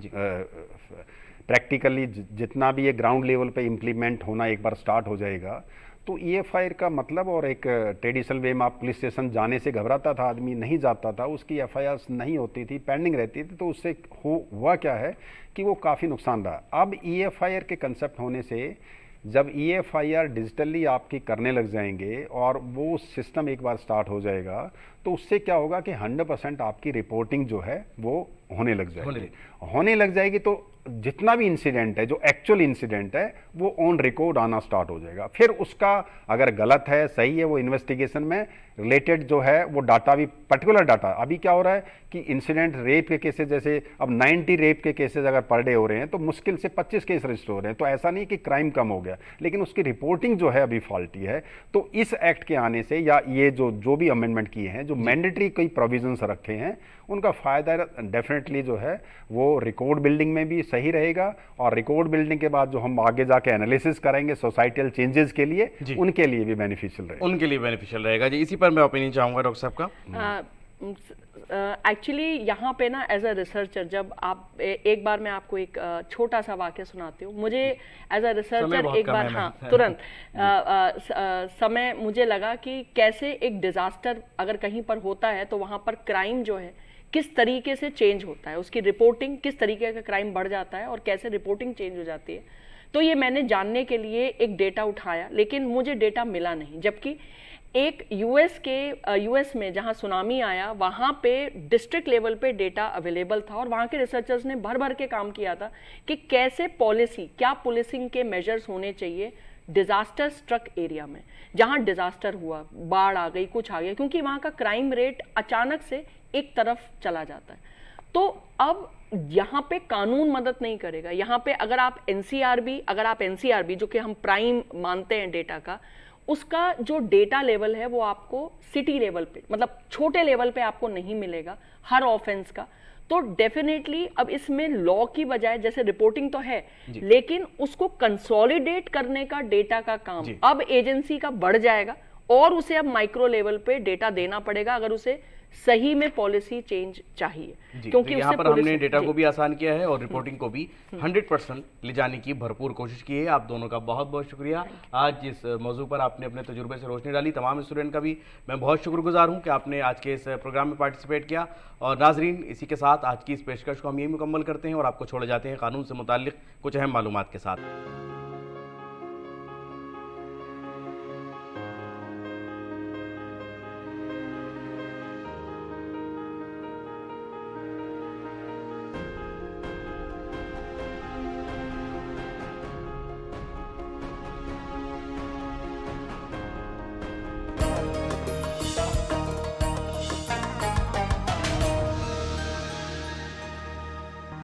[SPEAKER 4] प्रैक्टिकली जितना भी ये ग्राउंड लेवल पे इम्प्लीमेंट होना एक बार स्टार्ट हो जाएगा, तो EFIR का मतलब, और एक ट्रेडिशनल वे में आप पुलिस स्टेशन जाने से घबराता था आदमी, नहीं जाता था, उसकी FIRs नहीं होती थी, पेंडिंग रहती थी, तो उससे हुआ क्या है कि वो काफ़ी नुकसान रहा। अब EFIR के कंसेप्ट होने से जब EFIR डिजिटली आपकी करने लग जाएंगे और वो सिस्टम एक बार स्टार्ट हो जाएगा, तो उससे क्या होगा कि 100% आपकी रिपोर्टिंग जो है वो होने लग जाएगी। तो जितना भी इंसिडेंट है, जो एक्चुअल इंसिडेंट है, वो ऑन रिकॉर्ड आना स्टार्ट हो जाएगा। फिर उसका अगर गलत है, सही है, वो इन्वेस्टिगेशन में रिलेटेड जो है वो डाटा भी, पर्टिकुलर डाटा, अभी क्या हो रहा है कि इंसिडेंट रेप के केसेस, जैसे अब 90 रेप के केसेस अगर पर डे हो रहे हैं तो मुश्किल से 25 केस रजिस्टर हो रहे हैं। तो ऐसा नहीं कि क्राइम कम हो गया, लेकिन उसकी रिपोर्टिंग जो है अभी फॉल्टी है। तो इस एक्ट के आने से, या ये जो भी अमेंडमेंट किए हैं, जो मैंडेटरी कई प्रोविजंस रखे हैं, उनका फ़ायदा डेफिनेटली जो है वो रिकॉर्ड बिल्डिंग में भी सही रहेगा, और रिकॉर्ड बिल्डिंग के बाद जो हम आगे जाके एनालिसिस करेंगे सोसाइटल चेंजेस के लिए, उनके लिए भी बेनिफिशियल रहेगा।
[SPEAKER 2] जी, इसी पर मैं ओपिनियन चाहूँगा डॉक्टर साहब का।
[SPEAKER 3] एक्चुअली यहाँ पे ना, एज अ रिसर्चर, जब आप एक बार मैं आपको एक छोटा सा वाक्य सुनाती हूँ। मुझे एज अ रिसर्चर एक बार, हाँ, तुरंत समय मुझे लगा कि कैसे एक डिजास्टर अगर कहीं पर होता है तो वहाँ पर क्राइम जो है किस तरीके से चेंज होता है, उसकी रिपोर्टिंग, किस तरीके का क्राइम बढ़ जाता है और कैसे रिपोर्टिंग चेंज हो जाती है। तो ये मैंने जानने के लिए एक डेटा उठाया, लेकिन मुझे डेटा मिला नहीं। जबकि एक यूएस में जहां सुनामी आया, वहां पे डिस्ट्रिक्ट लेवल पे डेटा अवेलेबल था, और वहां के रिसर्चर्स ने भर भर के काम किया था कि कैसे पॉलिसी, क्या पुलिसिंग के मेजर्स होने चाहिए डिजास्टर स्ट्रक एरिया में, जहां डिजास्टर हुआ, बाढ़ आ गई, कुछ आ गया, क्योंकि वहां का क्राइम रेट अचानक से एक तरफ चला जाता है। तो अब यहाँ पे कानून मदद नहीं करेगा। यहाँ पे अगर आप एनसीआरबी जो कि हम प्राइम मानते हैं डेटा का, उसका जो डेटा लेवल है वो आपको सिटी लेवल पे, मतलब छोटे लेवल पे आपको नहीं मिलेगा हर ऑफेंस का। तो डेफिनेटली अब इसमें लॉ की बजाय, जैसे रिपोर्टिंग तो है, लेकिन उसको कंसोलिडेट करने का डेटा का काम अब एजेंसी का बढ़ जाएगा, और उसे अब माइक्रो लेवल पे डेटा देना पड़ेगा अगर उसे सही में पॉलिसी चेंज चाहिए।
[SPEAKER 2] क्योंकि यहाँ पर हमने डेटा को भी आसान किया है और रिपोर्टिंग को भी 100% ले जाने की भरपूर कोशिश की है। आप दोनों का बहुत बहुत शुक्रिया। आज इस मौजू पर आपने अपने तजुर्बे से रोशनी डाली। तमाम स्टूडेंट का भी मैं बहुत शुक्रगुजार हूँ कि आपने आज के इस प्रोग्राम में पार्टिसिपेट किया। और नाजरीन, इसी के साथ आज की इस पेशकश को हम यही मुकम्मल करते हैं और आपको छोड़े जाते हैं कानून से मुताल्लिक कुछ अहम मालूमात के साथ।